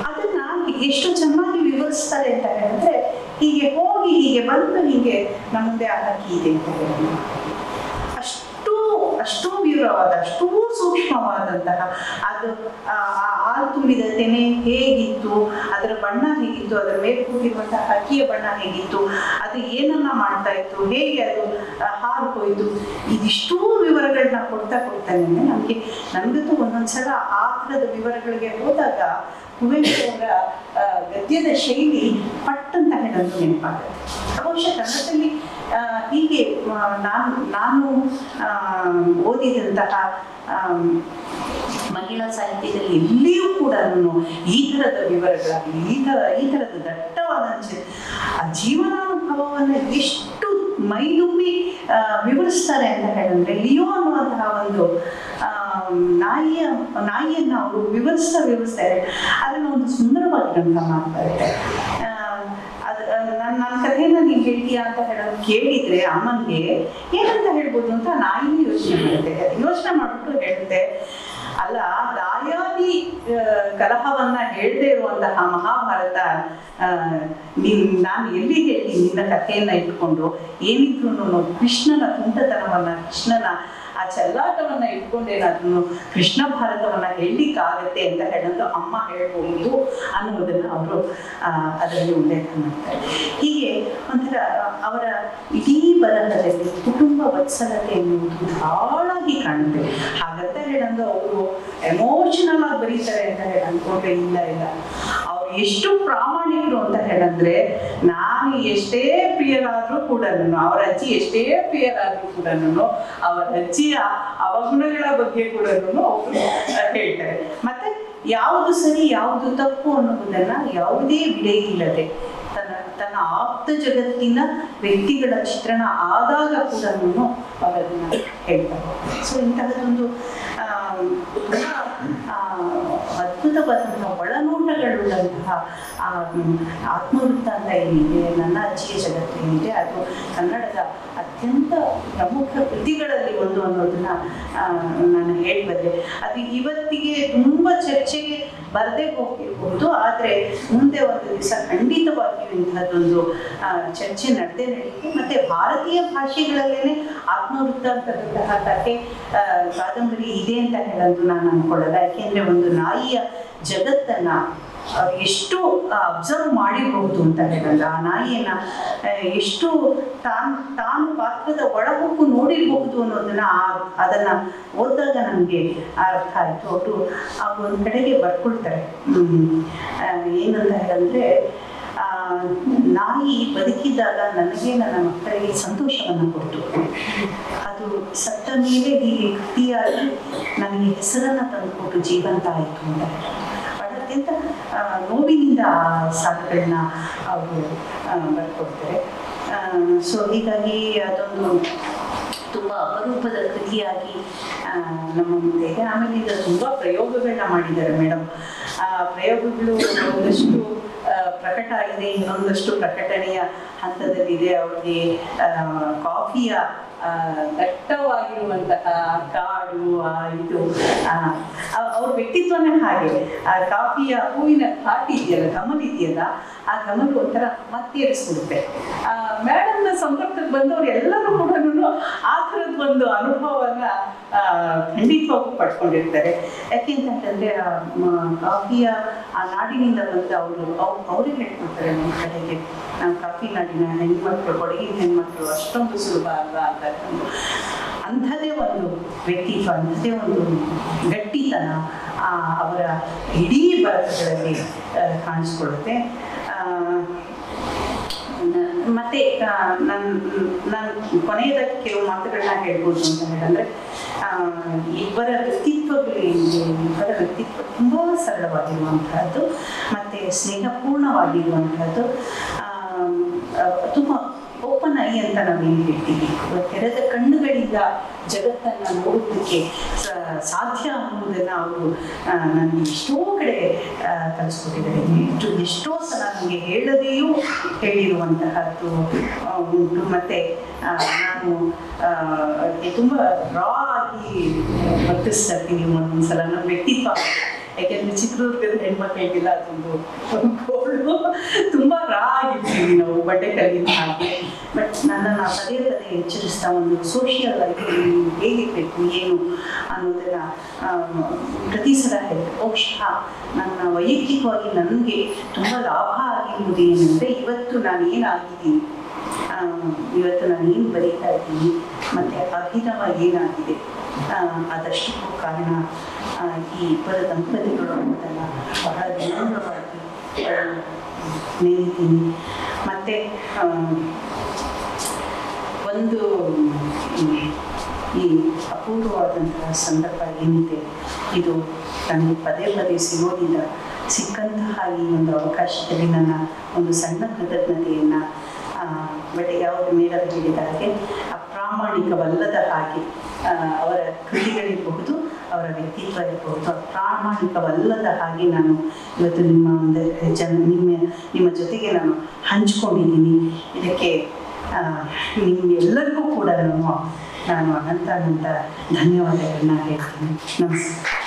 ಅದನ್ನ ಎಷ್ಟು ಚೆನ್ನಾಗಿ ವಿವರಿಸ್ತಾರೆ ಅಂತ ಹೇಳಿದ್ರೆ, ಹೀಗೆ ಹೋಗಿ ಹೀಗೆ ಬಂದು ಹೀಗೆ ನಮ್ಮದೇ ಆ ಹಕ್ಕಿ ಇದೆ ಅಂತ ಹೇಳಿ ಅಷ್ಟೂ ವಿವರವಾದ ಅಷ್ಟೂ ಸೂಕ್ಷ್ಮವಾದಂತಹ ಅದು ಹಾಲು ತುಂಬಿದ ತೆನೆ ಹೇಗಿತ್ತು, ಅದರ ಬಣ್ಣ ಹೇಗಿತ್ತು, ಅದರ ಮೇಲೆ ಕೂತಿರುವಂತಹ ಹಕ್ಕಿಯ ಬಣ್ಣ ಹೇಗಿತ್ತು, ಅದು ಏನನ್ನ ಮಾಡ್ತಾ ಇತ್ತು, ಹೇಗೆ ಅದು ಹಾಲು ಹೋಯ್ತು, ಇದಿಷ್ಟೂ ವಿವರಗಳನ್ನ ಕೊಡ್ತಾನೆ. ನಮಗಂತೂ ಒಂದೊಂದ್ಸಲ ಆ ಥರದ ವಿವರಗಳಿಗೆ ಹೋದಾಗ ಕುವೆಂಪು ಅವರ ಗದ್ಯದ ಶೈಲಿ ಪಟ್ಟಂತ ಹೇಳಲು ನೆನಪಾಗುತ್ತೆ. ಬಹುಶಃ ಕನ್ನಡದಲ್ಲಿ ಹೀಗೆ ನಾನು ಓದಿದಂತಹ ಮಹಿಳಾ ಸಾಹಿತ್ಯದಲ್ಲಿ ಎಲ್ಲಿಯೂ ಕೂಡ ಈ ಥರದ ವಿವರಗಳಾಗಲಿ ಈ ಥರದ ದಟ್ಟವಾದ ಆ ಜೀವನಾನುಭವವನ್ನು ಎಷ್ಟು ಮೈದುಂಬಿ ವಿವರಿಸ್ತಾರೆ ಅಂತ ಹೇಳಿದ್ರೆ, ಲಿಯೋ ಅನ್ನುವಂತಹ ಒಂದು ನಾಯಿಯನ್ನು ಅವರು ವಿವರಿಸ್ತಾರೆ. ಅದನ್ನು ಒಂದು ಸುಂದರವಾಗಿ ಗ್ರಂಥ ಮಾಡ್ತಾ ಇದ್ದಾರೆ. ನನ್ನ ಕಥೆಯನ್ನ ನೀವು ಹೇಳ್ತೀಯಾ ಅಂತ ಹೇಳೋದು ಕೇಳಿದ್ರೆ ಅಮ್ಮನಿಗೆ ಏನಂತ ಹೇಳ್ಬೋದು ಅಂತ ನಾಯಿನೇ ಯೋಚನೆ ಮಾಡ್ಬಿಟ್ಟು ಹೇಳುತ್ತೆ, ಅಲ್ಲ ದಾಯಾದಿ ಕಲಹವನ್ನ ಹೇಳದೆ ಇರುವಂತಹ ಮಹಾಭಾರತ ನಾನು ಎಲ್ಲಿ ಹೇಳಿ ನಿನ್ನ ಕಥೆಯನ್ನ ಇಟ್ಕೊಂಡು ಏನಿದ್ರು ಕೃಷ್ಣನ ತುಂಟತನವನ್ನ ಕೃಷ್ಣನ ಆ ಚಲ್ಲಾಟವನ್ನ ಇಟ್ಕೊಂಡೇನಾದ್ರೂ ಕೃಷ್ಣ ಭಾರತವನ್ನ ಹೇಳಲಿಕ್ಕಾಗತ್ತೆ ಅಂತ ಹೇಳೋದು ಅಮ್ಮ ಹೇಳ್ಬಹುದು ಅನ್ನೋದನ್ನ ಅವರು ಅದರಲ್ಲಿ ಉಲ್ಲೇಖ ಮಾಡ್ತಾರೆ. ಹೀಗೆ ಒಂಥರ ಅವರ ಇಡೀ ಬರಹದಲ್ಲಿ ಕುಟುಂಬ ವತ್ಸಲತೆ ಎನ್ನುವುದು ಧಾರಾಳಾಗಿ ಕಾಣುತ್ತೆ. ಹಾಗಂತ ಹೇಳಂದು ಅವರು ಎಮೋಷನಲ್ ಆಗಿ ಬರೀತಾರೆ ಅಂತ ಹೇಳಿ ಅನ್ಕೊಂಡ್ರೆ ಇಲ್ಲ. ಅವ್ರು ಎಷ್ಟು ಪ್ರಾಮಾಣಿಕರು ಅಂತ ಹೇಳಂದ್ರೆ, ನಾನು ಎಷ್ಟೇ ಪ್ರಿಯರಾದ್ರೂ ಕೂಡ ಅವರ ಅಜ್ಜಿ ಎಷ್ಟೇ ಪ್ರಿಯರಾದ್ರೂ ಕೂಡ ಅವರ ಅಜ್ಜಿಯ ಅವಗುಣಗಳ ಬಗ್ಗೆ ಕೂಡ ಅವರು ಹೇಳ್ತಾರೆ. ಮತ್ತೆ ಯಾವುದು ಸರಿ ಯಾವುದು ತಪ್ಪು ಅನ್ನುವುದನ್ನ ಯಾವುದೇ ಬಿಡೆ ಇಲ್ಲದೆ ತನ್ನ ಆಪ್ತ ಜಗತ್ತಿನ ವ್ಯಕ್ತಿಗಳ ಚಿತ್ರಣ ಆದಾಗ ಕೂಡ ಅವರನ್ನ ಹೇಳ್ತಾರೆ. ಸೊ ಇಂತಹದೊಂದು ಅದ್ಭುತ ಅದ್ಭುತವಾದಂತಹ ಒಳನೋಟಗಳುಳ್ಳಂತಹ ಆತ್ಮವೃತ್ತಾಂತ ಏನಿದೆ, ನನ್ನ ಅಜ್ಜಿಯ ಜಗತ್ತು ಏನಿದೆ, ಅದು ಕನ್ನಡದ ಅತ್ಯಂತ ಪ್ರಮುಖ ಕೃತಿಗಳಲ್ಲಿ ಒಂದು ಅನ್ನೋದನ್ನ ನಾನು ಹೇಳಬಲ್ಲೆ. ಅದು ಇವತ್ತಿಗೆ ತುಂಬ ಚರ್ಚೆಗೆ ಬರದೇ ಹೋಗಿರಬಹುದು, ಆದರೆ ಮುಂದೆ ಒಂದು ದಿವಸ ಖಂಡಿತವಾಗಿಯೂ ಇಂಥದ್ದೊಂದು ಚರ್ಚೆ ನಡೆದೇ ನಡೆಯುತ್ತೆ. ಮತ್ತು ಭಾರತೀಯ ಭಾಷೆಗಳಲ್ಲೇ ಆತ್ಮವೃತ್ತಾಂತದಂತಹ ಕಥೆ ಕಾದಂಬರಿ ಇದೆ ಅಂತ ಹೇಳೋದು ನಾನು ಅಂದ್ಕೊಳ್ಳಲ್ಲ. ಯಾಕೆಂದರೆ ಒಂದು ನಾಯಿಯ ಜಗತ್ತನ್ನು ಎಷ್ಟು ಅಬ್ಸರ್ವ್ ಮಾಡಿರಬಹುದು ಅಂತ ಹೇಳಲ್ಲ, ಆ ನಾಯಿಯನ್ನ ಎಷ್ಟು ತಾನು ಪಾತ್ರದ ಒಳಹೊಕ್ಕು ನೋಡಿರಬಹುದು ಅನ್ನೋದನ್ನ ಅದನ್ನ ಓದಿದಾಗ ನನಗೆ ಅರ್ಥ ಆಯಿತು. ಅವರು ಒಂದು ಕಡೆಗೆ ಬರ್ಕೊಳ್ತಾರೆ, ಏನಂತ ಹೇಳಿದ್ರೆ, ನಾಯಿ ಬದುಕಿದಾಗ ನನಗೆ ನನ್ನ ಮಕ್ಕಳಿಗೆ ಸಂತೋಷವನ್ನು ಕೊಡ್ತು, ಅದು ಸತ್ತ ಮೇಲೆ ಹೀಗೆ ಕೃತಿಯಾಗಿ ನನಗೆ ಹೆಸರನ್ನು ತಂದುಕೊಟ್ಟು ಜೀವಂತ ಆಯಿತು ಅಂತ ಅತ್ಯಂತ ನೋವಿನಿಂದ ಸಾಲುಗಳನ್ನ ಅವರು ಬರ್ಕೊಡ್ತಾರೆ. ಸೊ ಹೀಗಾಗಿ ಅದೊಂದು ತುಂಬ ಅಪರೂಪದ ಕೃತಿಯಾಗಿ ನಮ್ಮ ಮುಂದೆ ಇದೆ. ಆಮೇಲೆ ಈಗ ತುಂಬ ಪ್ರಯೋಗಗಳನ್ನ ಮಾಡಿದ್ದಾರೆ ಮೇಡಮ್. ಆ ಪ್ರಯೋಗಗಳು ಒಂದಷ್ಟು ಪ್ರಕಟ ಆಗಿದೆ, ಇನ್ನೊಂದಷ್ಟು ಪ್ರಕಟಣೆಯ ಹಂತದಲ್ಲಿದೆ. ಅವ್ರಿಗೆ ಕಾಫಿಯ ದಟ್ಟವಾಗಿರುವಂತಹ ಕಾಡು, ಇದು ಅವ್ರ ವ್ಯಕ್ತಿತ್ವನೇ ಹಾಗೆ. ಆ ಕಾಫಿಯ ಹೂವಿನ ಘಾಟಿ ಇದೆಯಲ್ಲ, ಗಮನ ಇದೆಯಲ್ಲ, ಆ ಗಮನ ಒಂಥರ ಮತ್ತೇರಿಸ್ಬಿಡುತ್ತೆ. ಮೇಡಮ್ನ ಸಂಪರ್ಕಕ್ಕೆ ಬಂದವರು ಎಲ್ಲರೂ ಕೂಡ ಆ ಥರದ್ದು ಒಂದು ಅನುಭವವನ್ನ ಖಂಡಿತವಾಗೂ ಪಡ್ಕೊಂಡಿರ್ತಾರೆ. ಯಾಕೆ ಅಂತಂತಂದ್ರೆ ಕಾಫಿಯ ಆ ನಾಡಿನಿಂದ ಬಂದು ಅವರೇ ಹೇಳ್ಕೊಡ್ತಾರೆ ನಮ್ಮ ಕಡೆಗೆ, ನಾವು ಕಾಫಿ ನಾಡಿನ ಹೆಣ್ಮಕ್ಳು, ಕೊಡಗಿನ ಹೆಣ್ಮಕ್ಳು ಅಷ್ಟೊಂದು ಸುಲಭ ಅಲ್ಲ ಅಂತ. ಅಂಥದ್ದೇ ಒಂದು ವ್ಯಕ್ತಿತ್ವ, ಅಂಥದ್ದೇ ಒಂದು ಗಟ್ಟಿತನ ಅವರ ಇಡೀ ಬರಹಗಳಲ್ಲಿ ಕಾಣಿಸ್ಕೊಳ್ಳುತ್ತೆ. ಮತ್ತೆ ನಾನು ಕೊನೆಯದಾಗಿ ಕೆಲವು ಮಾತುಗಳನ್ನ ಹೇಳ್ಬೋದು ಅಂತ ಹೇಳಿದ್ರೆ, ಇಬ್ಬರ ವ್ಯಕ್ತಿತ್ವಗಳು ಏನಿದೆ, ಇಬ್ಬರ ವ್ಯಕ್ತಿತ್ವ ತುಂಬ ಸರಳವಾಗಿರುವಂತಹದ್ದು ಮತ್ತೆ ಸ್ನೇಹಪೂರ್ಣವಾಗಿರುವಂತಹದ್ದು, ತುಂಬ ಓಪನ್ ಐ ಅಂತ ನಾವೇನು ಹೇಳ್ತೀವಿ, ತೆರೆದ ಕಣ್ಣುಗಳಿಂದ ಜಗತ್ತನ್ನು ನೋಡೋದಕ್ಕೆ ಸಾಧ್ಯ ಅನ್ನೋದನ್ನು ಅವರು ನನಗೆ ಎಷ್ಟೋ ಕಡೆ ಕಲಿಸ್ಕೊಟ್ಟಿದ್ದಾರೆ. ಎಷ್ಟೋ ಸಲ ನನಗೆ ಹೇಳದೆಯೂ ಹೇಳಿರುವಂತಹದ್ದು ಉಂಟು. ಮತ್ತು ನಾನು ತುಂಬ ರಾ ಆಗಿ ವರ್ತಿಸ್ತಾ ಇರ್ತೀನಿ ಒಂದೊಂದ್ಸಲ ನನ್ನ ವ್ಯಕ್ತಿತ್ವ. ಯಾಕೆಂದರೆ ಚಿತ್ರದುರ್ಗದ ಹೆಣ್ಮಕ್ಳಿಗೆಲ್ಲ ಅದೊಂದು ಗೋಳು, ತುಂಬ ರಾ ಆಗಿರ್ತೀವಿ ನಾವು ಬಟ್ಟೆ ಕಲಿಯುವ ಹಾಗೆ. ಬಟ್ ನನ್ನನ್ನು ಪದೇ ಪದೇ ಎಚ್ಚರಿಸ್ತಾ ಒಂದು ಸೋಷಿಯಲ್ ಲೈಫ್ ಹೇಗಿರಬೇಕು ಏನು ಅನ್ನೋದನ್ನು ಪ್ರತಿ ಸಲ ಹೇಳ್ತಾರೆ. ಬಹುಶಃ ನನ್ನ ವೈಯಕ್ತಿಕವಾಗಿ ನನಗೆ ತುಂಬ ಲಾಭ ಆಗಿರುವುದು ಏನಂದರೆ, ಇವತ್ತು ನಾನು ಏನಾಗಿದ್ದೀನಿ, ಇವತ್ತು ನಾನು ಏನು ಬರೀತಾ ಇದ್ದೀನಿ, ಮತ್ತು ಅಭಿನವ ಏನಾಗಿದೆ, ಅದಷ್ಟಕ್ಕೂ ಕಾರಣ ಈ ಇಬ್ಬರ ದಂಪತಿಗಳು ಅನ್ನೋದನ್ನು ಬಹಳ ವಿನಮ್ರವಾಗಿ ನೇಮಿತೀನಿ. ಮತ್ತು ಒಂದು ಈ ಅಪೂರ್ವವಾದಂತಹ ಸಂದರ್ಭ ಏನಿದೆ, ಇದು ನನಗೆ ಪದೇ ಪದೇ ಸಿಗೋದಿಲ್ಲ. ಸಿಕ್ಕಂತಹ ಈ ಒಂದು ಅವಕಾಶದಲ್ಲಿ ನನ್ನ ಒಂದು ಸಣ್ಣ ಕೃತಜ್ಞತೆಯನ್ನು ಬಟ್ ಯಾವುದು ಮೇಡಮ್ ಹೇಳಿದ ಹಾಗೆ ಅಪ್ರಾಮಾಣಿಕವಲ್ಲದ ಹಾಗೆ ಅವರ ಕೃತಿಗಳಿರಬಹುದು, ಅವರ ವ್ಯಕ್ತಿತ್ವ ಇರಬಹುದು, ಅಪ್ರಾಮಾಣಿಕವಲ್ಲದ ಹಾಗೆ ನಾನು ಇವತ್ತು ನಿಮ್ಮ ಒಂದು ನಿಮ್ಮ ಜೊತೆಗೆ ನಾನು ಹಂಚ್ಕೊಂಡಿದ್ದೀನಿ. ಇದಕ್ಕೆ ನಿಮ್ಗೆಲ್ಲರಿಗೂ ಕೂಡ ನಾನು ಅನಂತ ಧನ್ಯವಾದಗಳನ್ನ ಹೇಳ್ತೀನಿ. ನಮಸ್ಕಾರ.